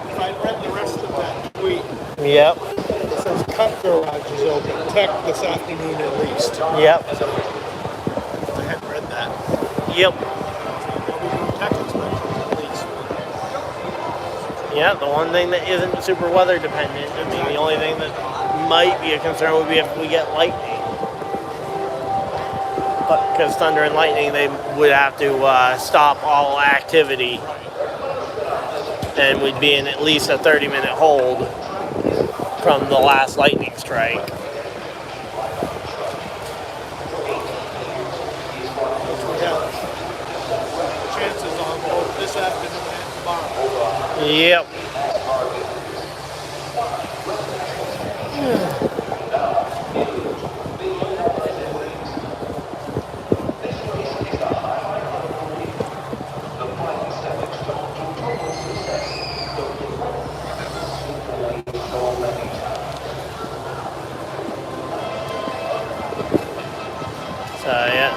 If I read the rest of that tweet, Yep. it says Cup Garage is open. Tech this afternoon at least. Yep. I hadn't read that. Yep. They'll be doing tech inspections at least. Yeah, the one thing that isn't super weather dependent, I mean, the only thing that might be a concern would be if we get lightning. But because thunder and lightning, they would have to stop all activity. And we'd be in at least a 30-minute hold from the last lightning strike. We have chances on both this afternoon and tomorrow. Yep. So, yeah.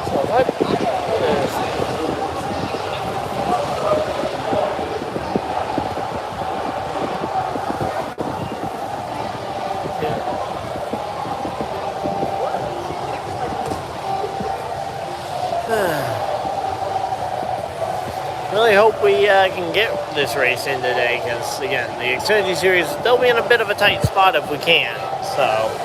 So, that is... Really really hope we can get this race in today because, again, the Xfinity Series, they'll be in a bit of a tight spot if we can. So.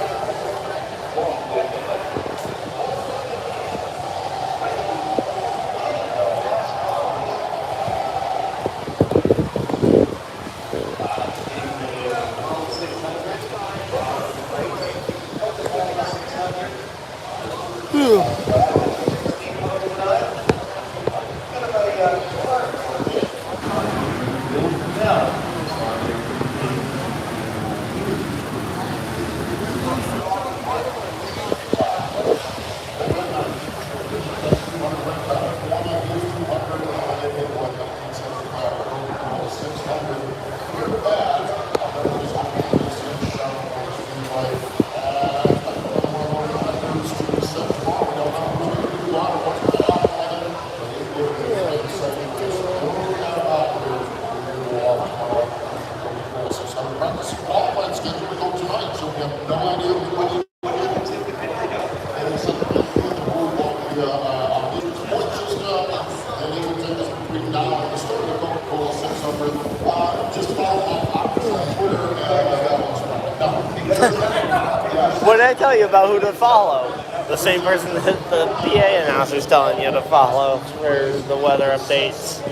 What did I tell you about who to follow? The same person that the PA announcer's telling you to follow for the weather updates.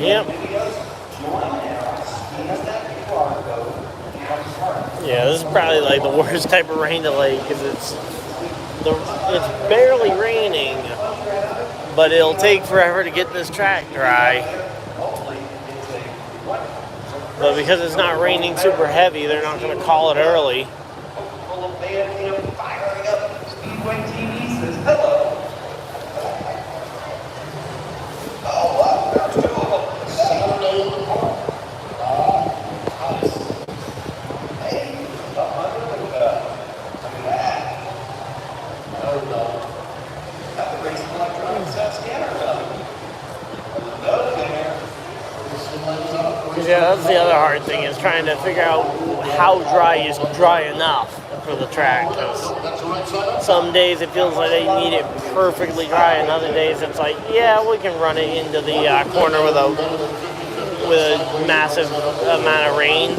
Yep. Yeah, this is probably like the worst type of rain delay because it's barely raining, but it'll take forever to get this track dry. But because it's not raining super heavy, they're not going to call it early. Yeah, that's the other hard thing is trying to figure out how dry is dry enough for the track. Because some days it feels like they need it perfectly dry, and other days it's like, yeah, we can run it into the corner with a massive amount of rain.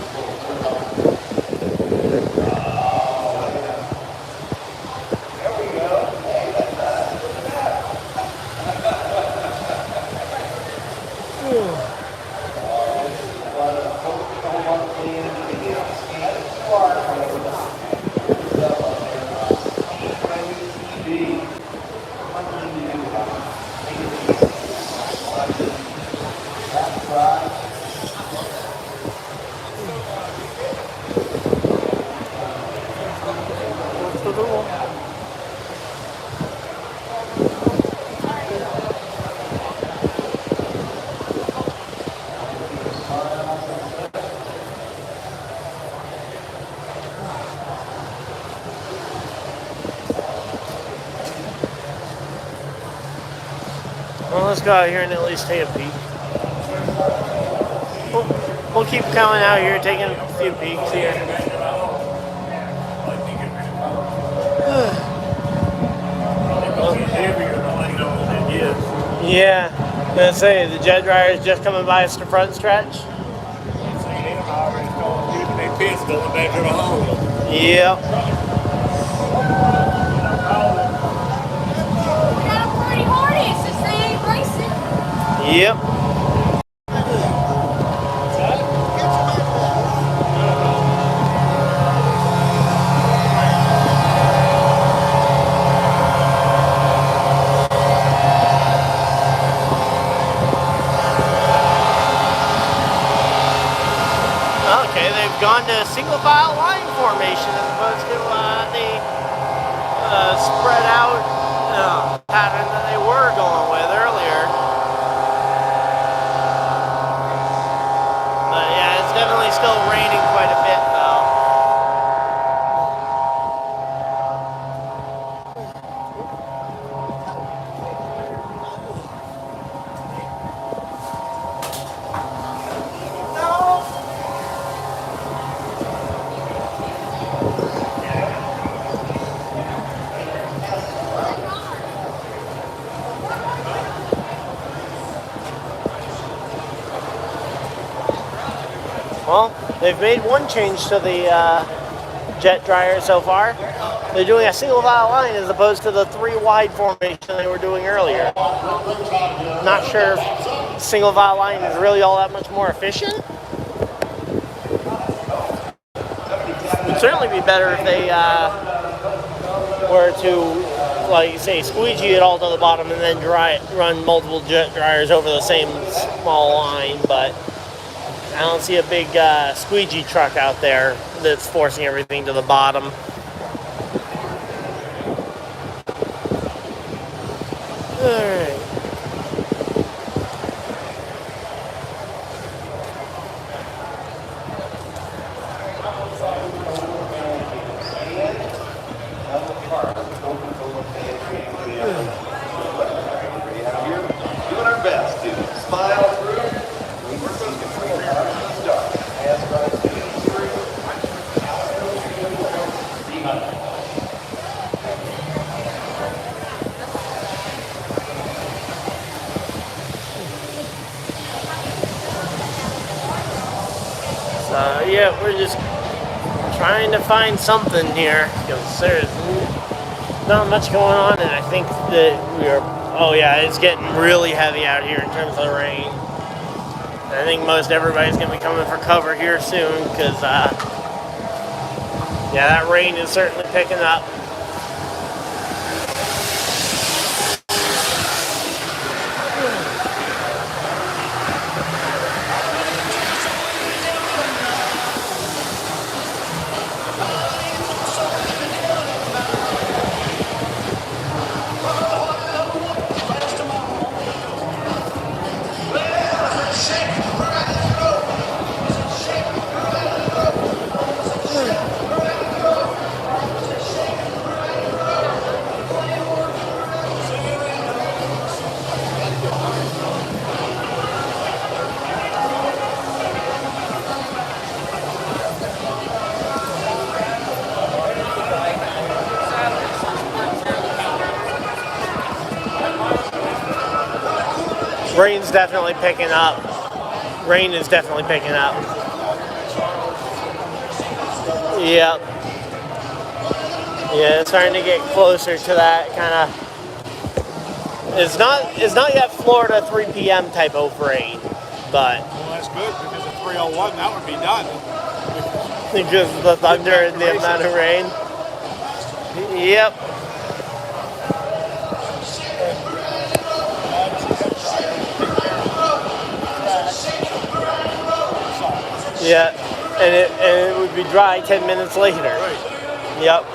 Well, let's go out here and at least take a peek. We'll keep coming out here, taking a few peeks here. Yeah, I'm gonna say the jet dryer is just coming by us the front stretch. Yep. Yep. Okay, they've gone to single file line formation as opposed to the spread out pattern that they were going with earlier. But yeah, it's definitely still raining quite a bit though. Well, they've made one change to the jet dryer so far. They're doing a single file line as opposed to the 3 wide formation they were doing earlier. Not sure if single file line is really all that much more efficient. It would certainly be better if they were to, like say, squeegee it all to the bottom and then run multiple jet dryers over the same small line, but I don't see a big squeegee truck out there that's forcing everything to the bottom. Alright. Doing our best to smile through. We're going to get the start. NASCAR So yeah, we're just trying to find something here because there's not much going on, and I think that we are. Oh yeah, it's getting really heavy out here in terms of the rain. I think most everybody's gonna be coming for cover here soon because yeah, that rain is certainly picking up. Rain's definitely picking up. Rain is definitely picking up. Yep. Yeah, it's starting to get closer to that kind of. It's not yet Florida 3 p.m. type of rain, but. Well, that's good because at 3:01 that would be done. Because of the thunder and the amount of rain. Yep. Yeah, and it would be dry 10 minutes later. Right. Yep.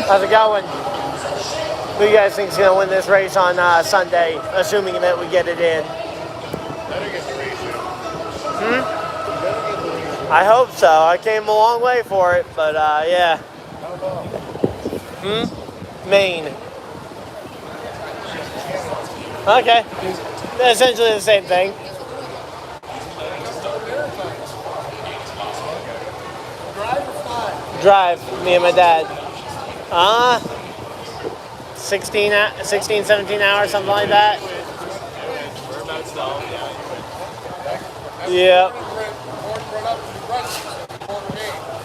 How's it going? Who do you guys think is going to win this race on Sunday, assuming that we get it in? I hope so. I came a long way for it, but yeah. Maine. Okay. Essentially the same thing. Drive, me and my dad. 16, 17 hours, something like that. Yep.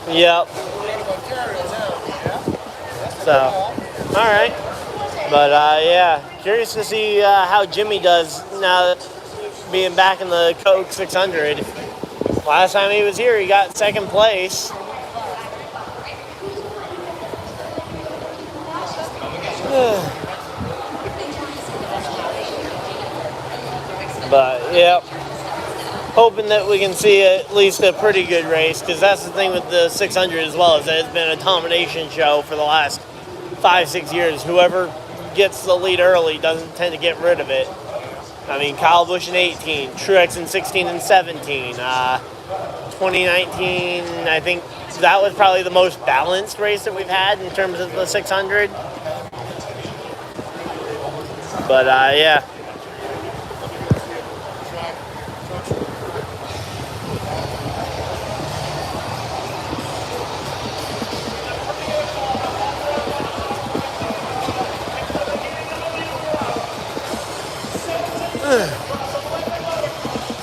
Yep. So, all right. But yeah, curious to see how Jimmy does now being back in the Coke 600. Last time he was here, he got second place. But yeah, hoping that we can see at least a pretty good race, because that's the thing with the 600 as well, is that it's been a domination show for the last 5-6 years. Whoever gets the lead early doesn't tend to get rid of it. I mean, Kyle Busch in 18, Truex in 16 and 17. 2019, I think that was probably the most balanced race that we've had in terms of the 600. But yeah.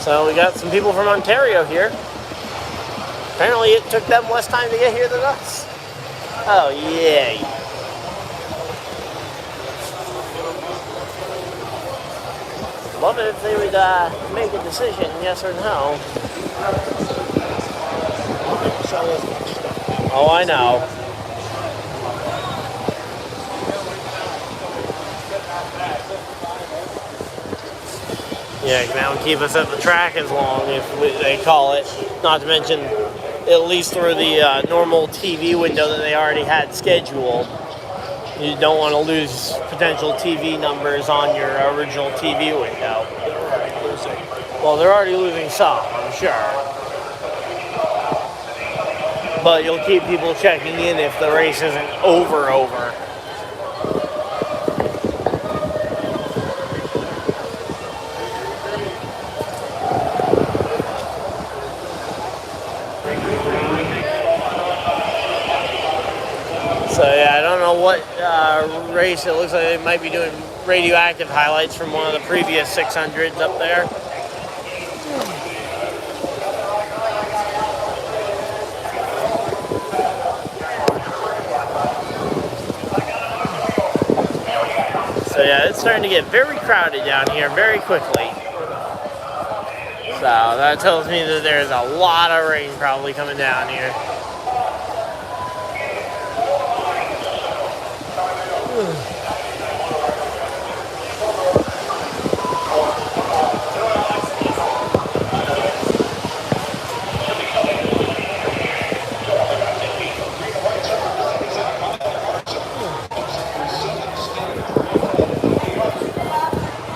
So we got some people from Ontario here. Apparently it took them less time to get here than us. Oh, yay. Love it if they would make a decision, yes or no. Oh, I know. Yeah, that would keep us at the track as long if they call it. Not to mention, at least through the normal TV window that they already had scheduled. You don't want to lose potential TV numbers on your original TV window. Well, they're already losing some, I'm sure. But you'll keep people checking in if the race isn't over. So yeah, I don't know what race. It looks like they might be doing radioactive highlights from one of the previous 600s up there. So yeah, it's starting to get very crowded down here very quickly. So that tells me that there's a lot of rain probably coming down here.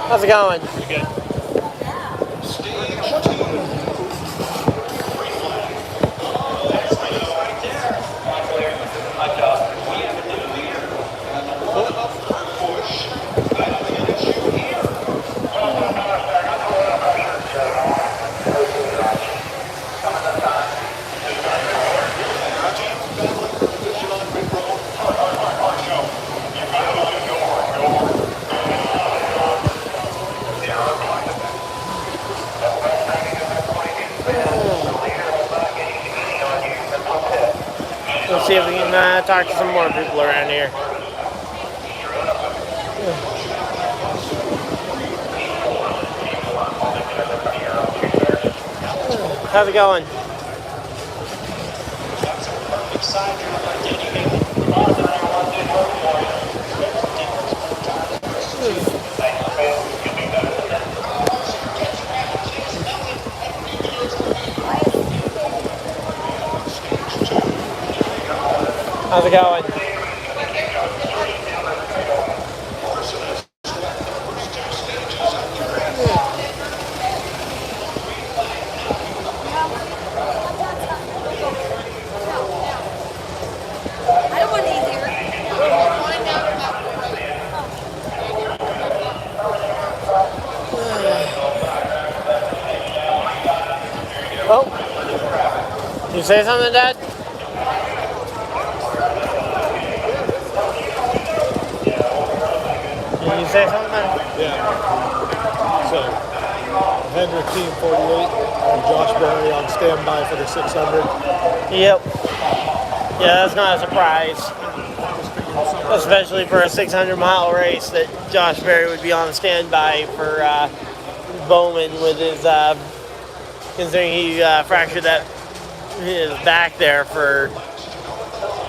How's it going? Pretty good. Let's see if we can talk to some more people around here. How's it going? How's it going? Oh, you say something, Dad? Can you say something? Yeah. So, Hendrick Team 48 and Josh Berry on standby for the 600. Yep. Yeah, that's not a surprise, especially for a 600-mile race that Josh Berry would be on standby for Bowman with his, considering he fractured his back there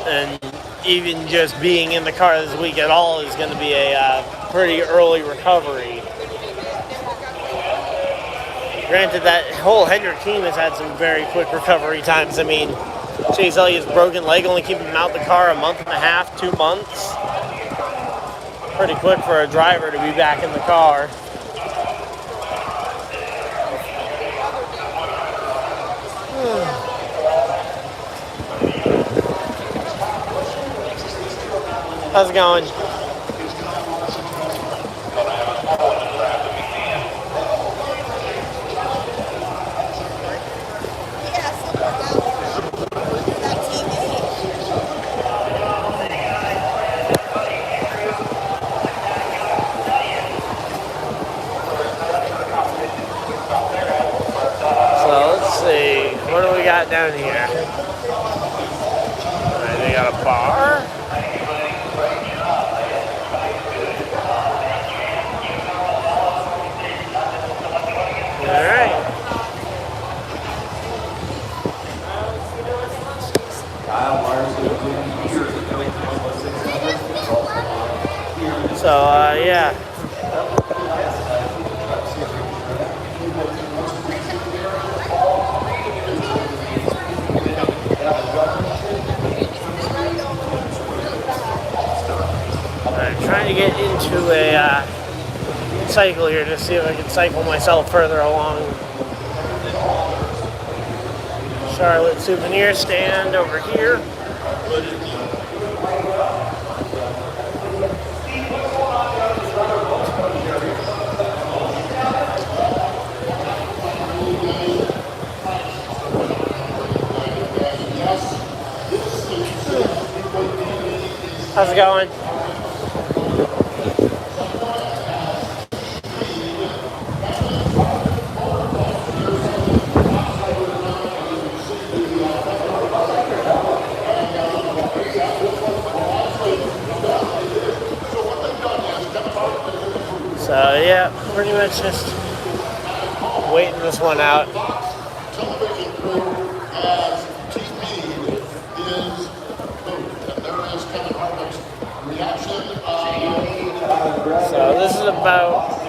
and even just being in the car this week at all is going to be a pretty early recovery. Granted, that whole Hendrick team has had some very quick recovery times. I mean, Chase Elliott's broken leg only keeping him out the car a month and a half, 2 months. Pretty quick for a driver to be back in the car. How's it going? What do we got down here? Alright, they got a bar. Alright. So, yeah. I'm trying to get into a cycle here to see if I can cycle myself further along. Charlotte souvenir stand over here. How's it going? So yeah, pretty much just waiting this one out. So this is about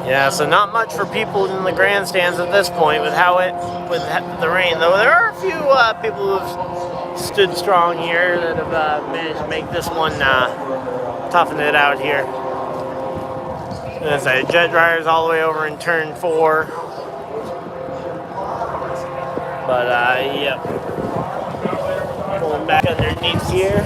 yeah, so not much for people in the grandstands at this point with the rain. Though there are a few people who've stood strong here that have managed to make this one toughen it out here. As I say, jet dryers all the way over in turn 4. But yep, pulling back underneath here.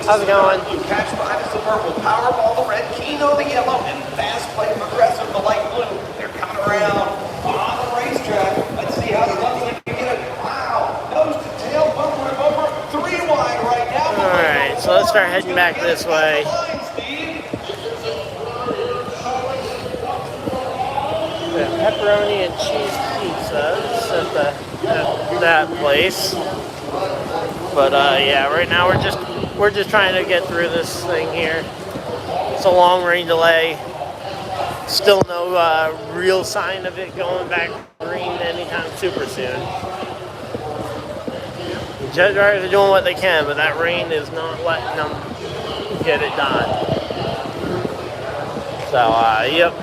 How's it going? Cash Five is the purple, Powerball the red, Keno the yellow, and Fast Play Progressive the light blue. They're coming around on the racetrack. Let's see how close they can get it. Wow, nose to tail, bumper to bumper, 3 wide right now. All right, so let's start heading back this way. The pepperoni and cheese pizzas at that place. But yeah, right now we're just trying to get through this thing here. It's a long rain delay. Still no real sign of it going back green anytime super soon. The jet dryers are doing what they can, but that rain is not letting them get it done. So, yep.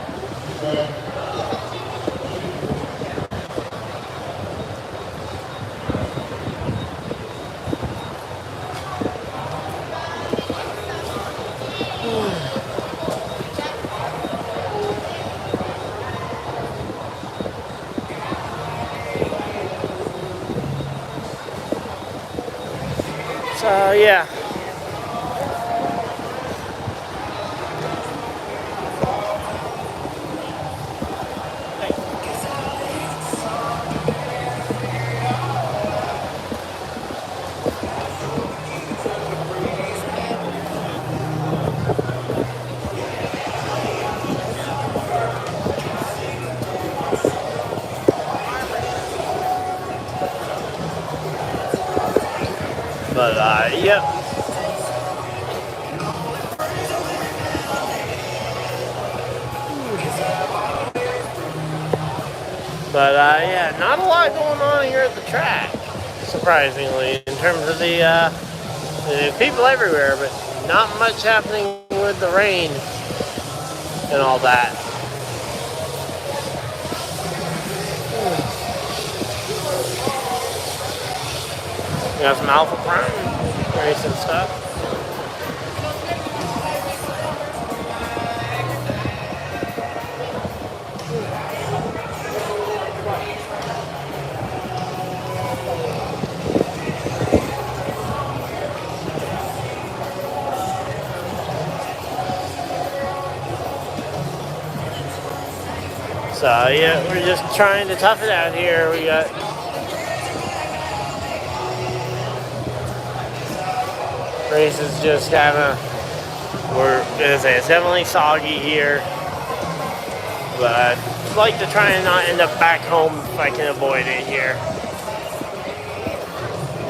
Yeah. But, yep. But, yeah, not a lot going on here at the track, surprisingly, in terms of the people everywhere, but not much happening with the rain and all that. We got some Alpha Prime racing stuff. So yeah, we're just trying to tough it out here. We got races just kind of, we're gonna say it's definitely soggy here, but I'd like to try and not end up back home if I can avoid it here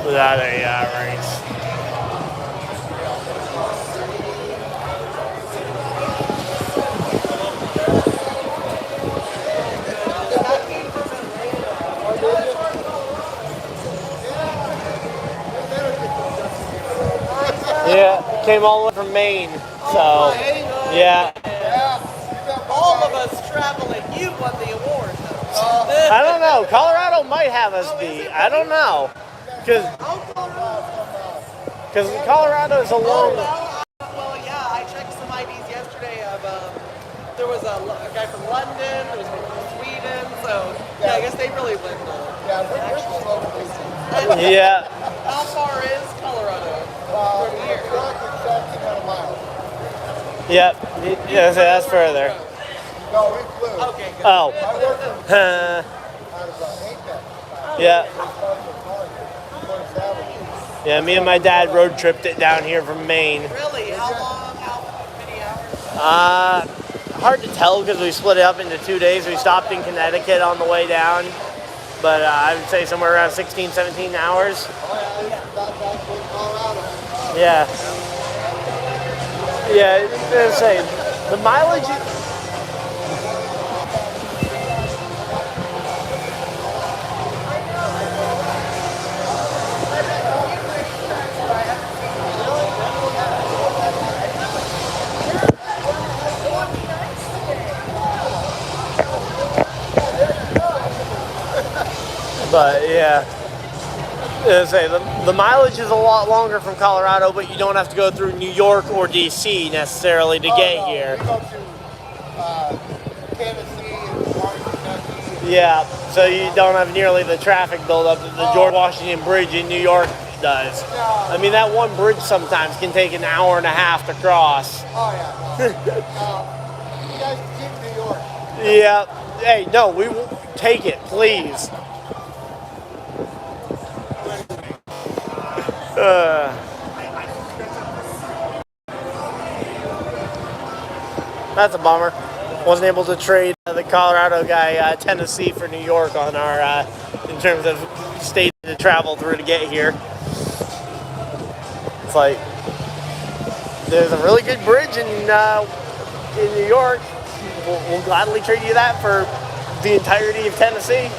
without a race. Yeah, came all the way from Maine, so yeah. All of us travel and you won the award. I don't know. Colorado might have us beat. I don't know, because Colorado is a long. Well, yeah, I checked some IDs yesterday of there was a guy from London, there was one from Sweden, so yeah, I guess they really win. Yeah. How far is Colorado from here? Yep. Yeah, so that's further. No, we flew. Okay, good. Oh. I worked in out of APEC. Yeah. Savage. Yeah, me and my dad road tripped it down here from Maine. Really? How long? How many hours? Hard to tell because we split it up into 2 days. We stopped in Connecticut on the way down, but I would say somewhere around 16, 17 hours. Yeah. Yeah, I was say the mileage. But yeah, I say the mileage is a lot longer from Colorado, but you don't have to go through New York or DC necessarily to get here. We go to Tennessee and Kentucky. Yeah, so you don't have nearly the traffic buildup that the George Washington Bridge in New York does. I mean, that one bridge sometimes can take an hour and a half to cross. Oh yeah. You guys keep New York. Yeah. Hey, no, we will take it, please. That's a bummer. Wasn't able to trade the Colorado guy Tennessee for New York on our in terms of state to travel through to get here. It's like there's a really good bridge in New York. We'll gladly trade you that for the entirety of Tennessee.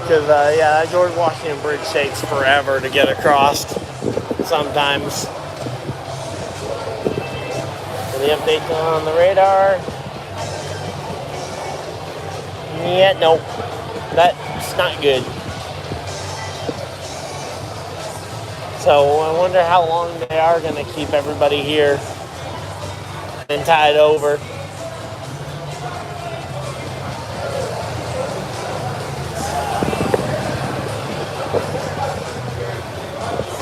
Because, yeah, that George Washington Bridge takes forever to get across sometimes. Any updates on the radar? Yeah, nope. That's not good. So I wonder how long they are going to keep everybody here and tied over.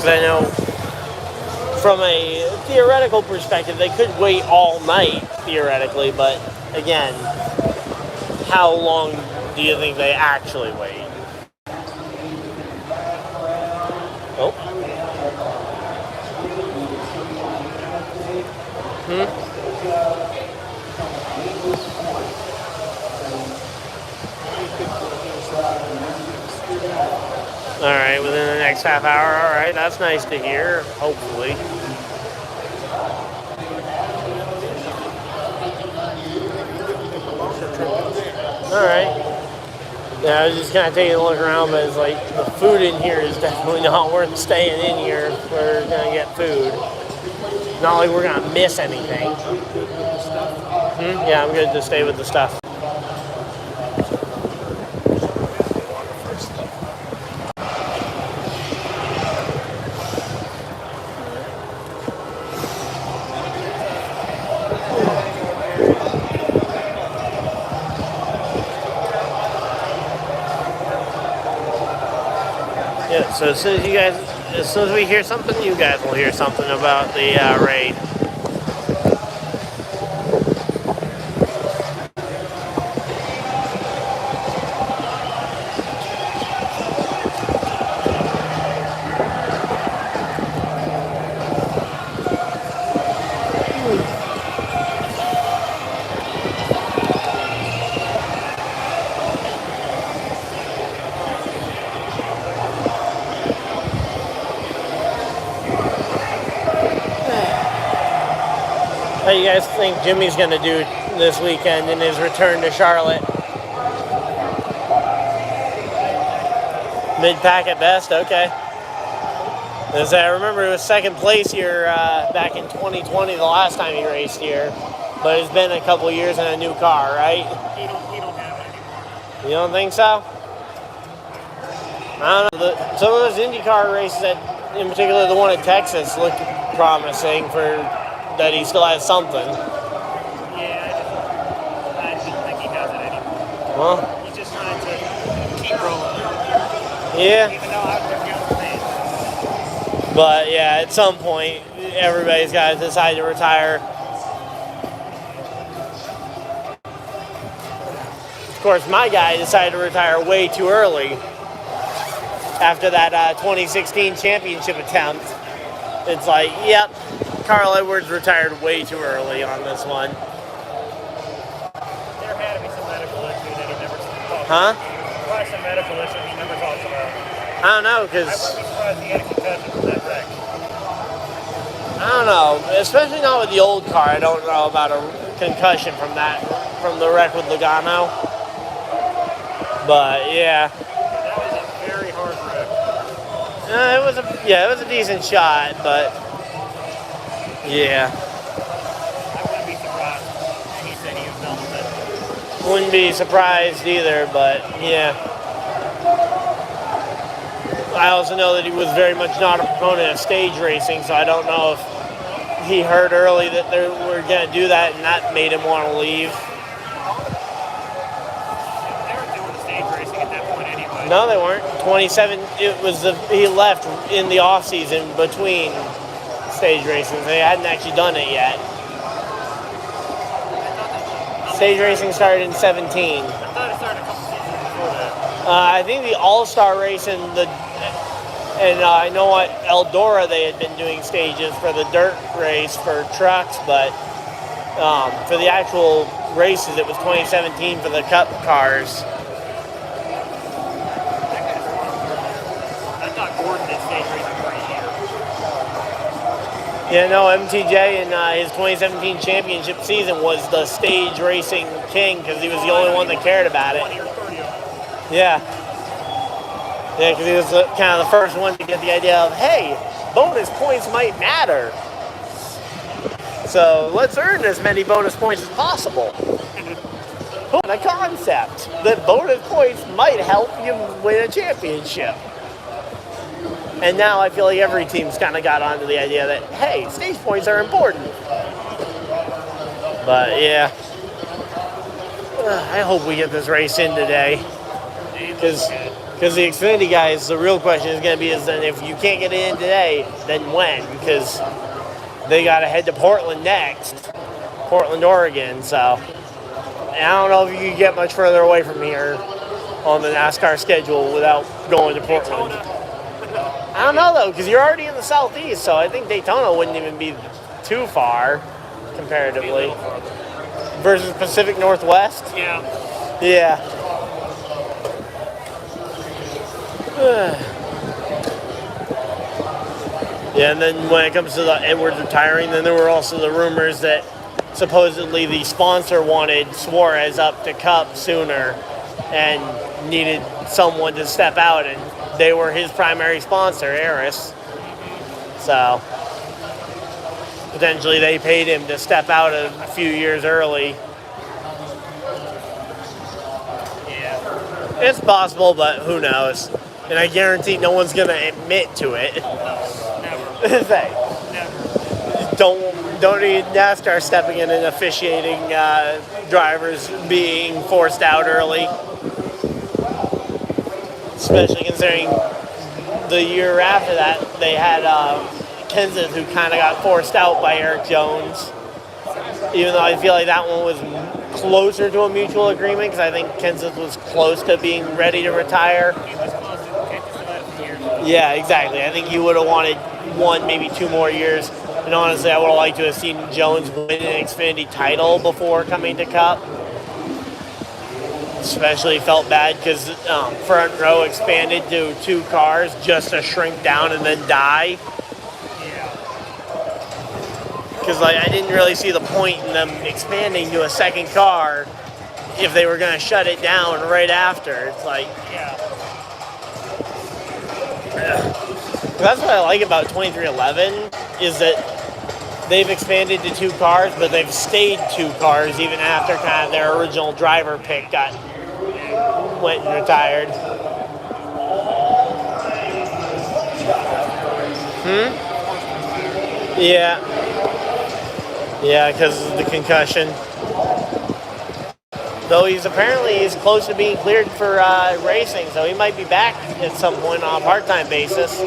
Because I know from a theoretical perspective, they could wait all night, theoretically, but again, how long do you think they actually wait? Oh. All right, within the next half hour. All right, that's nice to hear, hopefully. All right. Yeah, I was just kind of taking a look around, but it's like the food in here is definitely not worth staying in here if we're going to get food. Not like we're going to miss anything. Yeah, I'm good to stay with the stuff. Yeah, so as soon as we hear something, you guys will hear something about the raid. How do you guys think Jimmy's going to do this weekend in his return to Charlotte? Mid-pack at best? Okay. As I remember, it was second place here back in 2020, the last time he raced here. But it's been a couple years in a new car, right? He don't have it anymore. You don't think so? I don't know. Some of those IndyCar races, in particular the one in Texas, look promising for that he still has something. Yeah, I don't think he has it anymore. Well, He's just trying to keep rolling. yeah. Even though I would count the name. But yeah, at some point, everybody's got to decide to retire. Of course, my guy decided to retire way too early after that 2016 championship attempt. It's like, yep, Carl Edwards retired way too early on this one. There had to be some medical issue that he never talked Huh? about. Probably some medical issue he never talks about. I don't know, I because wouldn't be surprised he had a concussion from that wreck. I don't know, especially not with the old car. I don't know about a concussion from the wreck with Logano. But yeah. That was a very hard wreck. It was a decent shot, but yeah. I wouldn't be surprised. He said he was done with it. Wouldn't be surprised either, but yeah. I also know that he was very much not a proponent of stage racing, so I don't know if he heard early that they were going to do that and that made him want to leave. They were doing the stage racing at that point anyway. No, they weren't. 27. He left in the off season between stage races. They hadn't actually done it yet. Stage racing started in 17. I thought it started a couple seasons before that. I think the All-Star race and I know at Eldora they had been doing stages for the dirt race for trucks, but for the actual races it was 2017 for the Cup cars. I thought Gordon did stage racing for a year. Yeah, no, MTJ in his 2017 championship season was the stage racing king because he was the only one that cared about it. 20 or 30 of them. Yeah. Yeah, because he was kind of the first one to get the idea of, hey, bonus points might matter. So let's earn as many bonus points as possible. What a concept that bonus points might help you win a championship. And now I feel like every team's kind of got onto the idea that, hey, stage points are important. But yeah, I hope we get this race in today. Because Because the Xfinity guys, the real question is going to be is then if you can't get it in today, then when? Because they got to head to Portland next, Portland, Oregon. So I don't know if you can get much further away from here on the NASCAR schedule without going to Portland. I don't know though, because you're already in the southeast, so I think Daytona wouldn't even be too far comparatively. Versus Pacific Northwest. Yeah. Yeah. Yeah, and then when it comes to the Edwards retiring, then there were also the rumors that supposedly the sponsor wanted Suarez up to Cup sooner and needed someone to step out, and they were his primary sponsor, Eris. So potentially they paid him to step out a few years early. Yeah. It's possible, but who knows? And I guarantee no one's going to admit to it. Never. Say, Never. don't need NASCAR stepping in and officiating drivers being forced out early. Especially considering the year after that, they had Kenseth, who kind of got forced out by Eric Jones. Even though I feel like that one was closer to a mutual agreement, because I think Kenseth was close to being ready to retire. Yeah, exactly. I think you would have wanted 1, maybe 2 more years. And honestly, I would have liked to have seen Jones win an Xfinity title before coming to Cup. Especially felt bad because front row expanded to 2 cars just to shrink down and then die. Because I didn't really see the point in them expanding to a second car if they were going to shut it down right after. It's like, that's what I like about 2311 is that they've expanded to 2 cars, but they've stayed 2 cars even after kind of their original driver pick went and retired. Yeah. Yeah, because of the concussion. Though he's close to being cleared for racing, so he might be back at some point on a part-time basis.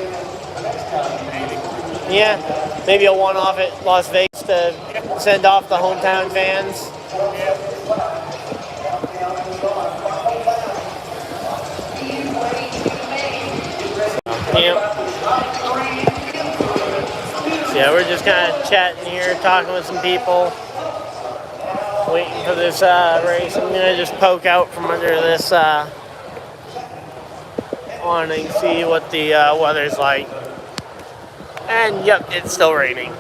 Yeah, maybe a one-off at Las Vegas to send off the hometown fans. Yeah, we're just kind of chatting here, talking with some people, waiting for this race. I'm going to just poke out from under this awning, see what the weather's like. And yep, it's still raining.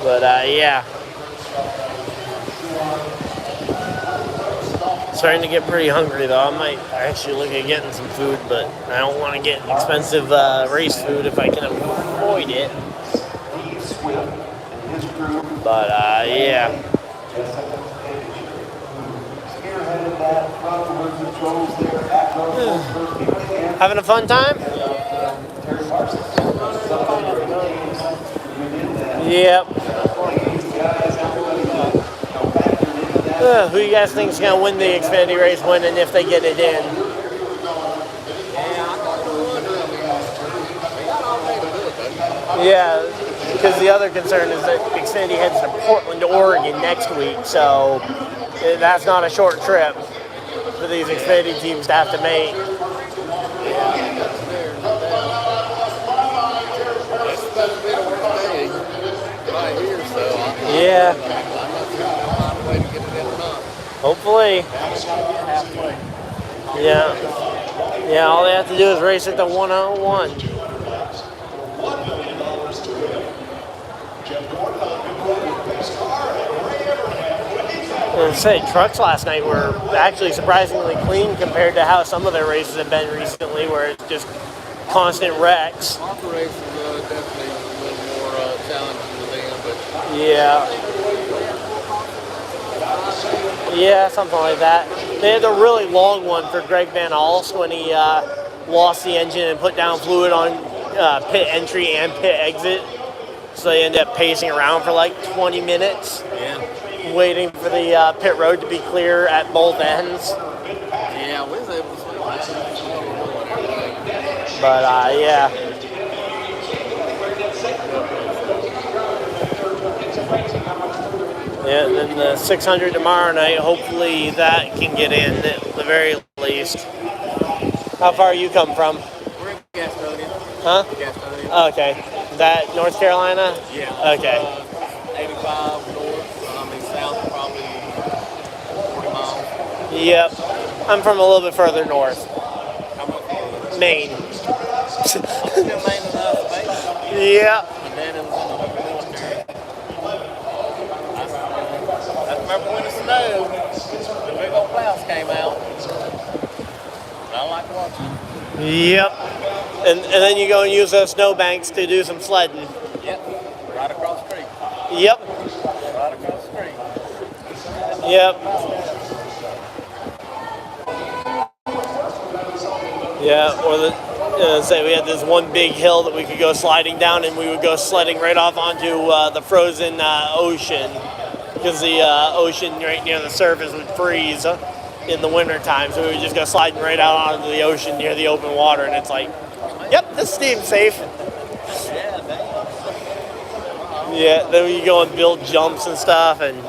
But yeah. Starting to get pretty hungry though. I might actually look at getting some food, but I don't want to get expensive race food if I can avoid it. But yeah. Having a fun time? Yep. Who you guys think is going to win the Xfinity race when and if they get it in? Yeah, because the other concern is that Xfinity heads to Portland, Oregon next week, so that's not a short trip for these Xfinity teams to have to make. Yeah. Hopefully. Yeah. Yeah, all they have to do is race at the 101. And say, trucks last night were actually surprisingly clean compared to how some of their races have been recently, where it's just constant wrecks. Operations definitely a little more challenging to them, but yeah. Yeah, something like that. They had a really long one for Greg Van Alst when he lost the engine and put down fluid on pit entry and pit exit. So they ended up pacing around for like 20 minutes, waiting for the pit road to be clear at both ends. Yeah, we was able to swing that. But yeah. Yeah, and then the 600 tomorrow night, hopefully that can get in at the very least. How far you come from? We're in Gastonia. Huh? Gastonia. Okay. Is that North Carolina? Yeah. Okay. 85 north. South probably 40 miles. Yep. I'm from a little bit further north. How much further? Maine. Still Maine and us, baby. Yeah. My dad was in the military. I remember when it snowed, the big old clouds came out. I like watching. Yep. And then you go and use those snowbanks to do some sledding. Yep. Right across the street. Yep. Right across the street. Yep. Yeah, or say we had this one big hill that we could go sliding down, and we would go sledding right off onto the frozen ocean, because the ocean right near the surface would freeze in the wintertime, so we would just go sliding right out onto the ocean near the open water, and it's like, yep, this seems safe. Yeah, then you go and build jumps and stuff, and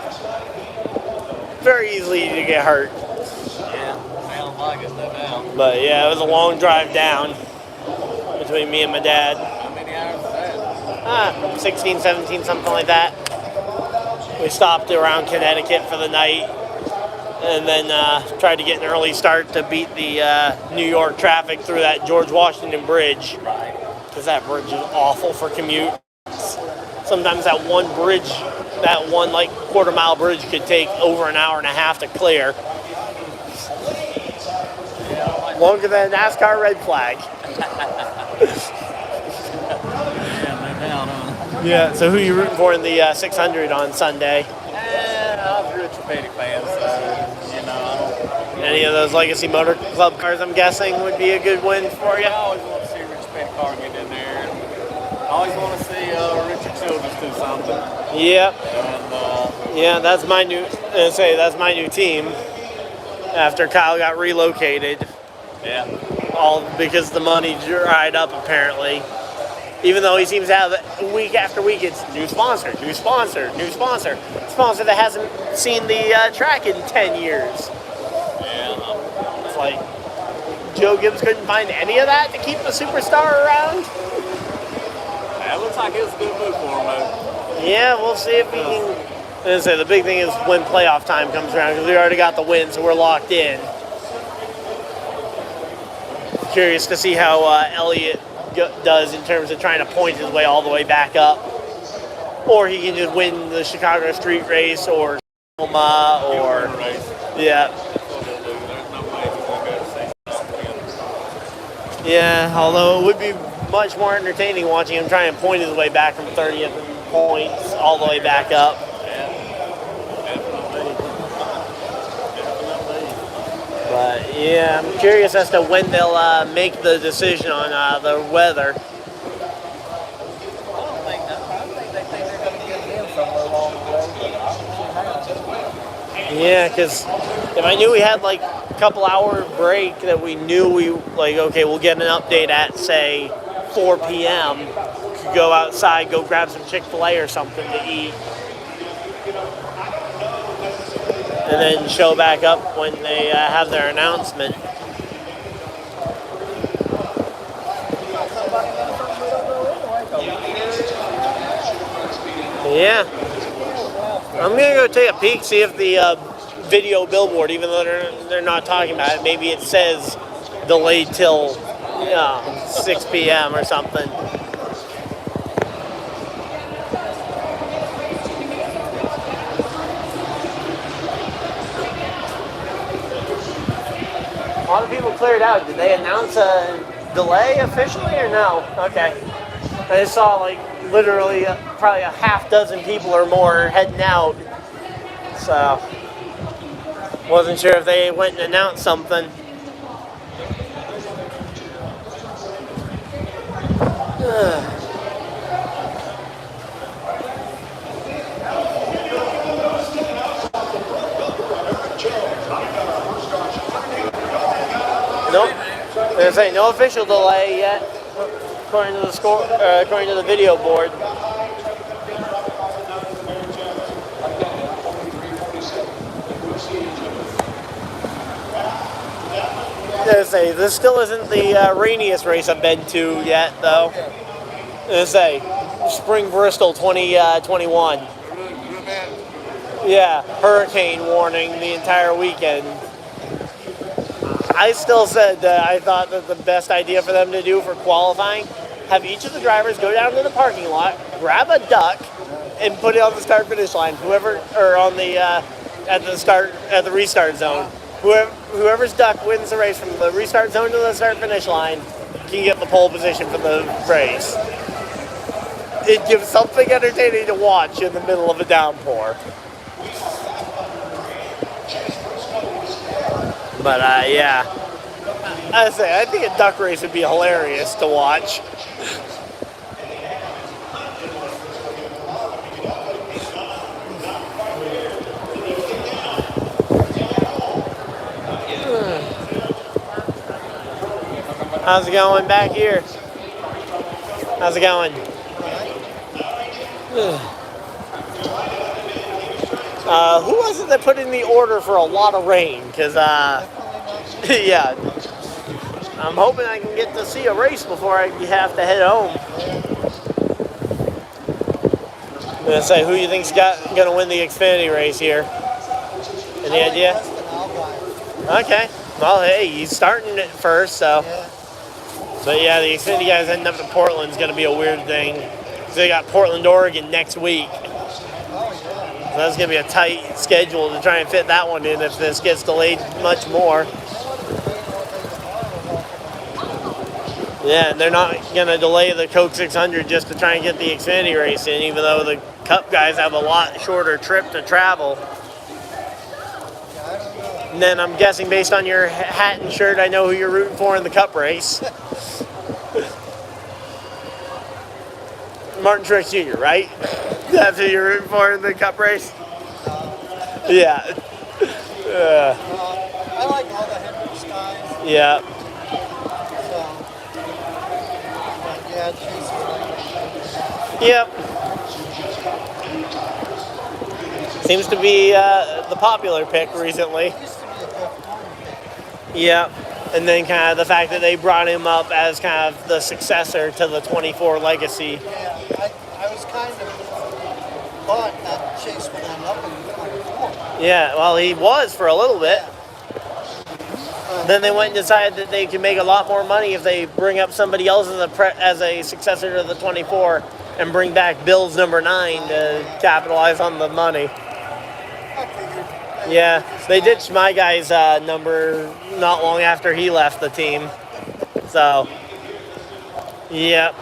very easily to get hurt. Yeah, sounds like it, no doubt. But yeah, it was a long drive down between me and my dad. How many hours is that? 16, 17, something like that. We stopped around Connecticut for the night, and then tried to get an early start to beat the New York traffic through that George Washington Bridge. Right. Because that bridge is awful for commute. Sometimes that one bridge, that one like quarter-mile bridge could take over an hour and a half to clear. Longer than a NASCAR red flag. Yeah, so who are you rooting for in the 600 on Sunday? I'm a Richard Petty fan, so, you know, I don't... Any of those Legacy Motor Club cars, I'm guessing, would be a good win for you? I always want to see Richard Petty car get in there. I always want to see Richard Childress do something. Yep. And, yeah, that's my new team. After Kyle got relocated. yeah. All because the money dried up, apparently. Even though he seems to have week after week, it's new sponsor, new sponsor, new sponsor. Sponsor that hasn't seen the track in 10 years. Yeah. It's like Joe Gibbs couldn't find any of that to keep the superstar around. Yeah, it looks like it was a good move for him, though. Yeah, we'll see if we can. As I say, the big thing is when playoff time comes around, because we already got the win, so we're locked in. Curious to see how Elliott does in terms of trying to point his way all the way back up. Or he can just win the Chicago Street Race or Omaha or... Yeah. Yeah, although it would be much more entertaining watching him try and point his way back from 30th and points all the way back up. But yeah, I'm curious as to when they'll make the decision on the weather. I think they think they're going to get him somewhere along the way. Yeah, because if I knew we had like a couple hour break that we knew okay, we'll get an update at, say, 4 p.m. Could go outside, go grab some Chick-fil-A or something to eat. And then show back up when they have their announcement. Yeah. I'm going to go take a peek, see if the video billboard, even though they're not talking about it, maybe it says delayed till 6 p.m. or something. A lot of people cleared out. Did they announce a delay officially or no? Okay. I just saw literally probably a half dozen people or more heading out. So wasn't sure if they went and announced something. There's no official delay yet, according to the score, according to the video board. This still isn't the rainiest race I've been to yet, though. Spring Bristol 2021. Yeah, hurricane warning the entire weekend. I still said that I thought that the best idea for them to do for qualifying, have each of the drivers go down to the parking lot, grab a duck, and put it on the start finish line. On the at the restart zone. Whoever's duck wins the race from the restart zone to the start finish line can get the pole position for the race. It gives something entertaining to watch in the middle of a downpour. But yeah, I think a duck race would be hilarious to watch. How's it going back here? How's it going? Who was it that put in the order for a lot of rain? Because, yeah, I'm hoping I can get to see a race before I have to head home. I'm going to say, who you think's going to win the Xfinity race here? Any idea? Okay. Well, hey, he's starting it first, so. But yeah, the Xfinity guys heading up to Portland is going to be a weird thing. So they got Portland, Oregon next week. So that's going to be a tight schedule to try and fit that one in if this gets delayed much more. Yeah, and they're not going to delay the Coke 600 just to try and get the Xfinity race in, even though the Cup guys have a lot shorter trip to travel. And then I'm guessing based on your hat and shirt, I know who you're rooting for in the Cup race. Martin Truex Jr., right? That's who you're rooting for in the Cup race? Yeah. I like all the Hendricks guys. Yeah. Yep. Seems to be the popular pick recently. Yep. And then kind of the fact that they brought him up as kind of the successor to the 24 legacy. Yeah, I was kind of thought that Chase would end up in the 24. Yeah, well, he was for a little bit. Then they went and decided that they could make a lot more money if they bring up somebody else as a successor to the 24 and bring back Bill's number 9 to capitalize on the money. Yeah, they ditched my guy's number not long after he left the team. So, yeah,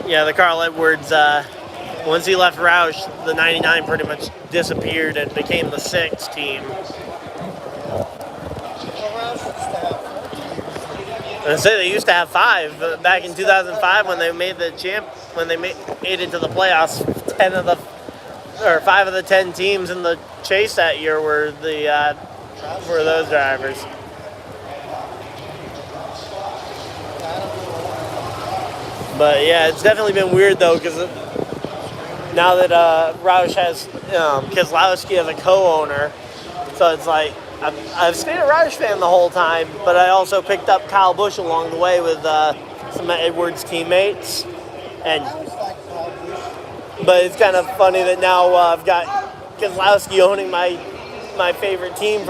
the Carl Edwards, once he left Roush, the 99 pretty much disappeared and became the 6 team. I say they used to have 5 back in 2005 when they made made it to the playoffs. 5 of the 10 teams in the chase that year were those drivers. But yeah, it's definitely been weird though, because now that Roush has Keselowski as a co-owner, so it's like I've stayed a Roush fan the whole time, but I also picked up Kyle Busch along the way with some of Edwards' teammates, but it's kind of funny that now I've got Keselowski owning my favorite team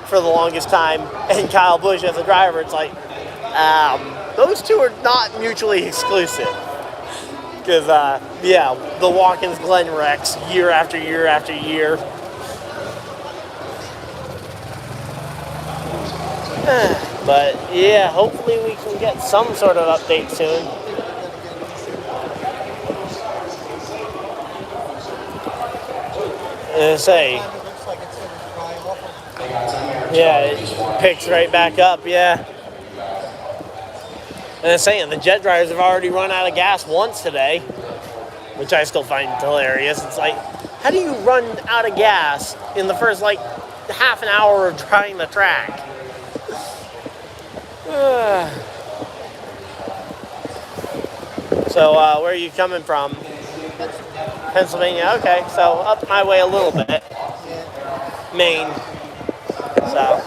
for the longest time, and Kyle Busch as a driver. It's like those two are not mutually exclusive, because the Watkins Glen wrecks year after year after year. But yeah, hopefully we can get some sort of update soon. Yeah, it picks right back up, yeah. And I'm saying, the Jet drivers have already run out of gas once today, which I still find hilarious. It's like, how do you run out of gas in the first, half an hour of trying the track? So where are you coming from? Pennsylvania. Okay, so up my way a little bit. Maine. So,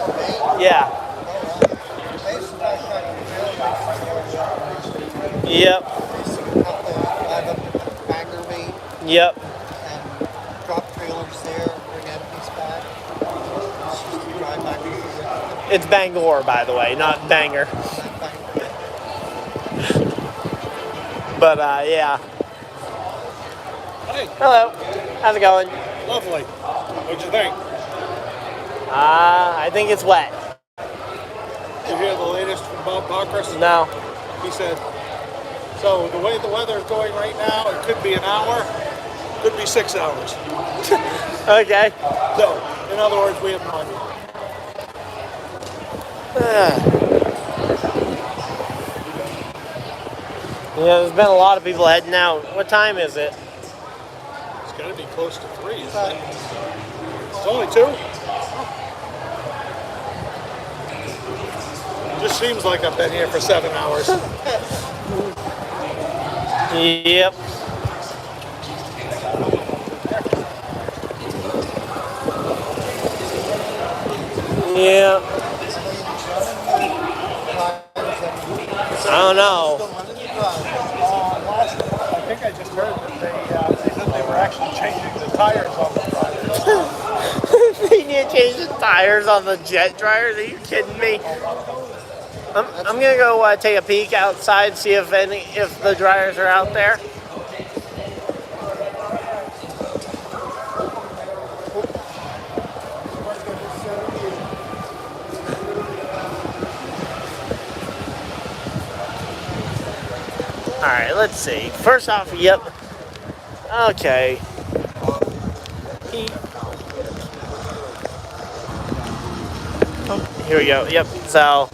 yeah. Yep. Yep. Drop trailers there, bring empties back. Drive back. It's Bangor, by the way, not Banger. But yeah. Hey, Hello. How's it going? lovely. What'd you think? I think it's wet. Did you hear the latest from Bob Bockhurst? No. He said, so the way the weather is going right now, it could be an hour, could be 6 hours. Okay. So, in other words, we have no idea. Yeah, there's been a lot of people heading out. What time is it? It's got to be close to 3, isn't it? It's only 2? Just seems like I've been here for 7 hours. Yep. Yeah. I don't know. I think I just heard that they said they were actually changing the tires on the drivers. They need to change the tires on the jet dryers? Are you kidding me? I'm gonna go take a peek outside, see if the dryers are out there. All right, let's see. First off, yep. Okay. Here we go. Yep. So,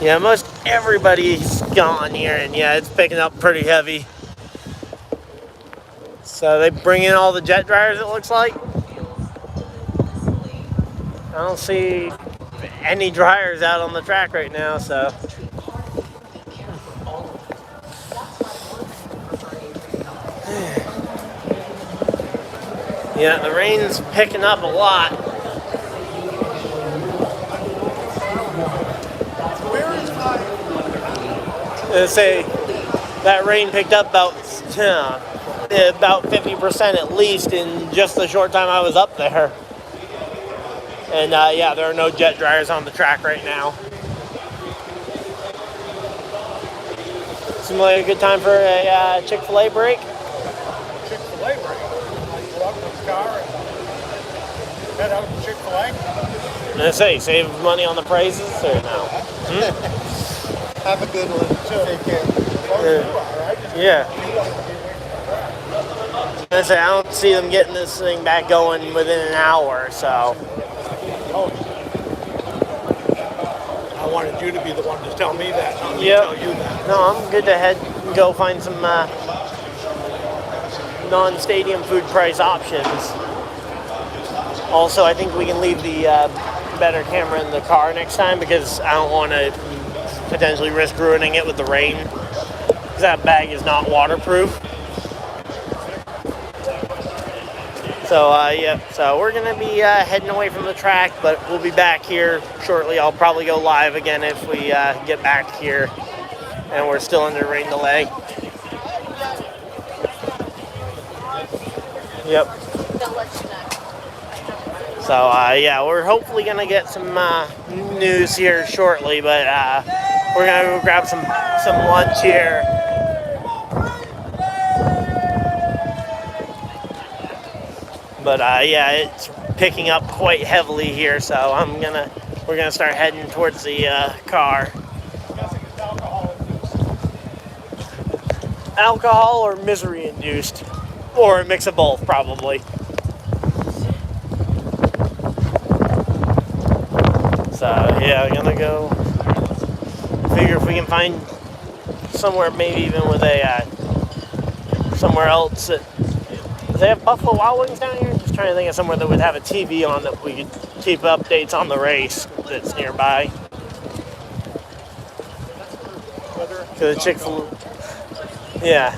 yeah, most everybody's gone here, and yeah, it's picking up pretty heavy. So they bring in all the jet dryers, it looks like. I don't see any dryers out on the track right now, so. Yeah, the rain's picking up a lot. Let's say that rain picked up about 50% at least in just the short time I was up there. And yeah, there are no jet dryers on the track right now. Seems like a good time for a Chick-fil-A break. Chick-fil-A break. I go out in the car and head out to Chick-fil-A. Let's say, save money on the prices or no? Have a good one. Take care. Yeah. I say, I don't see them getting this thing back going within an hour, so. I wanted you to be the one to tell me that, not me Yep. tell you that. No, I'm good to head and go find some non-stadium food price options. Also, I think we can leave the better camera in the car next time because I don't want to potentially risk ruining it with the rain. Because that bag is not waterproof. So, yeah, so we're going to be heading away from the track, but we'll be back here shortly. I'll probably go live again if we get back here and we're still under rain delay. Yep. So, yeah, we're hopefully going to get some news here shortly, but we're going to go grab some lunch here. But yeah, it's picking up quite heavily here, so we're gonna start heading towards the car. Alcohol or misery induced, or a mix of both, probably. So yeah, I'm gonna go figure if we can find somewhere, maybe even with a somewhere else that. Do they have Buffalo Wild Wings down here? Just trying to think of somewhere that would have a TV on that we could keep updates on the race that's nearby. The Chick-fil-A. Yeah.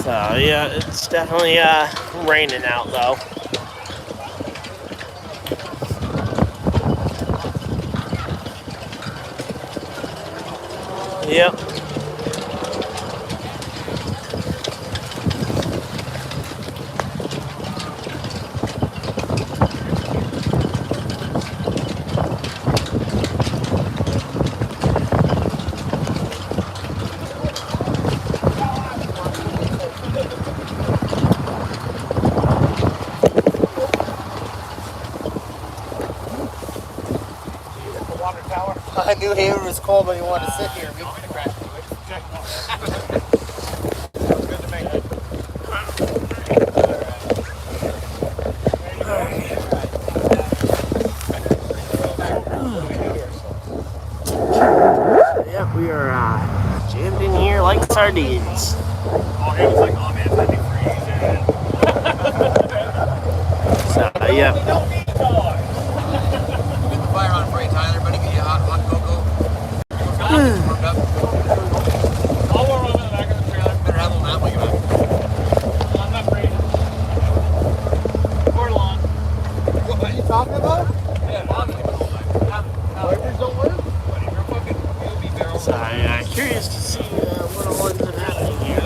So yeah, it's definitely raining out though. Yep. I knew Hayward was cold, but he wanted to sit here. Yeah, we are jammed in here like sardines. Oh, he was like, oh man, it's gonna be freezing. So yeah. Get the fire on for you, Tyler. Buddy, get you a hot cocoa. Warmed up. I'll warm up in the back of the trailer. Better have one that way, man. I'm not freezing. We're long. What are you talking about? Yeah, long. Wipers don't work? So I'm curious to see what all ends up happening here.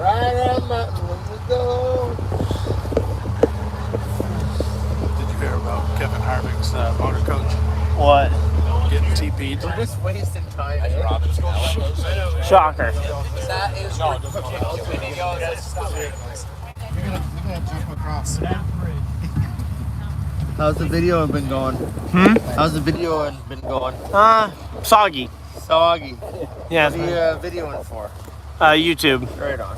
Right on mountain, let's go. Did you hear about Kevin Harvick's motor coach What? getting TP'd? We're just wasting time. Shocker. That is We're gonna jump across. How's the video been going? How's the video been going? Soggy. Soggy. Yeah. What are you videoing for? YouTube. Right on.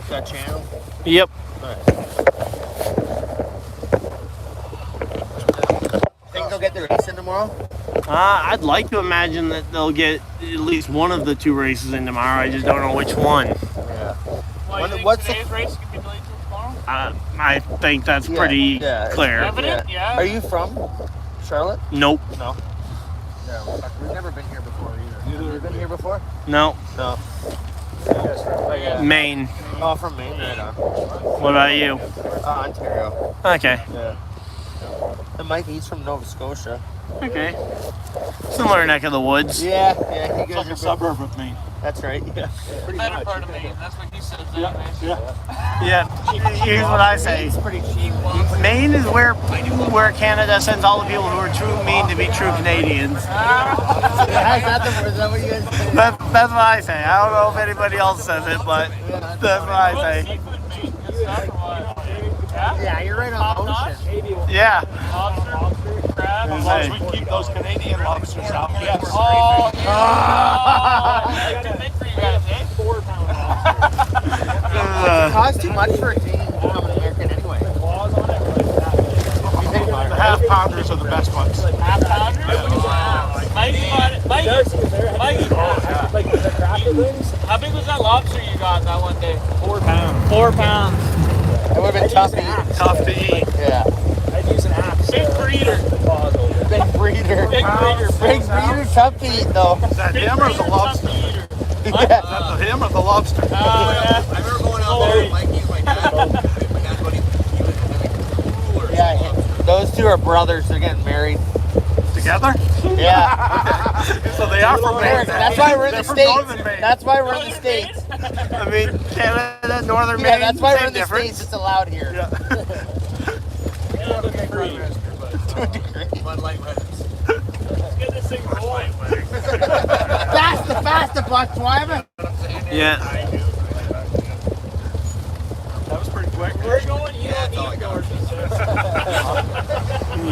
Got a channel? Yep. Think they'll get their race in tomorrow? I'd like to imagine that they'll get at least one of the two races in tomorrow. I just don't know which one. Yeah. Well, you think What's today's race can be delayed till tomorrow? I think that's pretty clear. Evident? Yeah. Are you from Charlotte? Nope. No. No. We've never been here before either. Have you been here before? No. No. Maine. Oh, from Maine, right on. What about you? Ontario. Okay. Yeah. And Mike, he's from Nova Scotia. Okay. Similar neck of the woods. Yeah, you guys Like a suburb of Maine. That's right. Yeah. Better part of Maine. That's what he says. Yeah. Yeah. Here's what I say. It's pretty cheap. Maine is where Canada sends all the people who are too mean to be true Canadians. Is that what you guys say? That's what I say. I don't know if anybody else says it, but that's what I say. Yeah, you're right on the ocean. Yeah. Lobster, crab. As long as we keep those Canadian lobsters out, yes. Oh, yeah. I got to think for you guys, eh? 4 pound lobster. It costs too much for a Canadian to become an American anyway. The half pounders are the best ones. Half pounder? Mikey bought it. Mikey. How big was that lobster you got that one day? 4 pounds. 4 pounds. It would have been tough to eat. Tough to eat. Yeah. I'd use an axe. Big breeder. Big breeder. Big breeder. Big breeder, tough to eat though. Is that him or the lobster? Is Yeah. that him or the lobster? Yeah. I remember going out there with Mikey and my dad. My dad's buddy, he was having coolers. Yeah, those two are brothers. They're getting married. Together? Yeah. So they are from Maine. That's why we're in the They're from Northern States. Maine. That's why we're in the States. I mean, Canada, Northern Maine, Yeah, that's why we're same in the difference. States. It's allowed here. Yeah. Bud Light Reddits. Let's get this thing rolling. Faster, Buck. Twyman. Yeah. That was pretty quick. We're going, you don't need horses.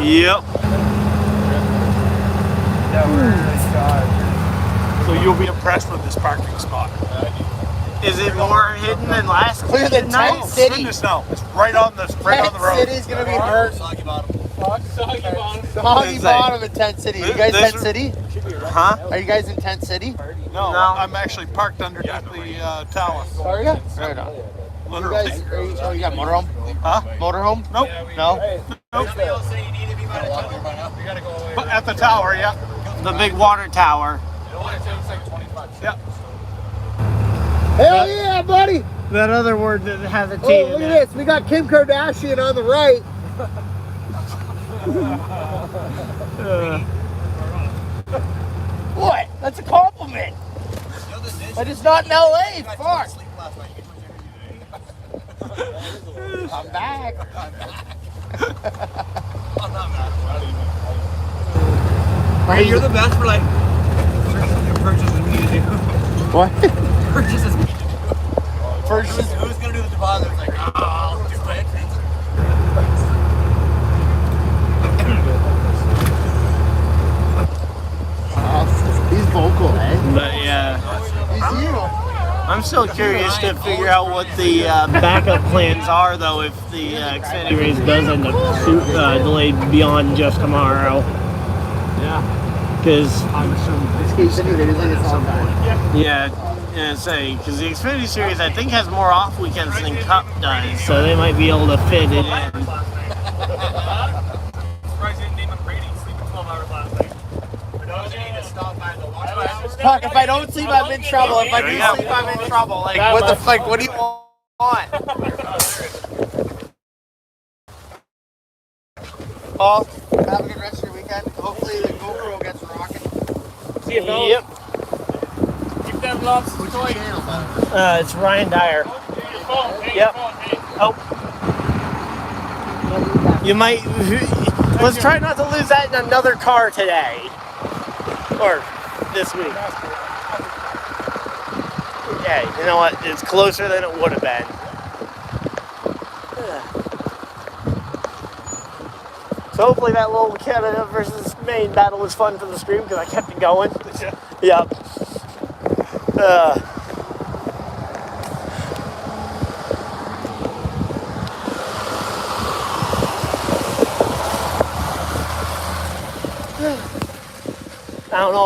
Yep. So you'll be impressed with this parking spot. Is it more hidden than last Clear the night? tent city. Goodness no. It's right on the road. City's gonna be hurt. Soggy bottom. Soggy bottom. Foggy Bottom in Tent City. Are you guys Tent City? Huh? Are you guys in Tent City? No, I'm actually parked underneath the tower. Are you? Right on. Literally. Oh, you got motorhome? Huh? Motorhome? Nope. No? But at the tower, yeah. The big water tower. Yeah. Hell yeah, buddy! That other word that has a T Oh, in look it. at this. We got Kim Kardashian on the right. What? That's a compliment. But it's not in LA. Fuck. I'm back. Hey, you're the best for like purchases we need to do. What? Purchases we need to do. Purchases? Who's gonna do the deposit? It's like, oh, I'll do it. He's vocal, eh? But yeah, He's you. I'm still curious to figure out what the backup plans are, though, if the Xfinity race does end up delayed beyond just tomorrow. Yeah. Because I'm assuming this keeps anything it's all done. yeah, say because the Xfinity series I think has more off weekends than Cup does, so they might be able to fit it in. Surprised you didn't name him Brady sleeping 12 hours last night. For those who need to stop by the watch. Fuck, if I don't sleep, I'm in trouble. If I do sleep, I'm in trouble. Like, what the fuck? What do you want? Paul, have a good rest of your weekend. Hopefully the GoPro gets rocking. See you, fellas. Yep. Keep them loves. What's your channel, man? It's Ryan Dyer. Hey, Yep. Hey. Oh. You might. Let's try not to lose that in another car today. Or this week. Yeah, you know what? It's closer than it would have been. So hopefully that little Canada versus Maine battle was fun for the stream because I kept it going. Yep. I don't know.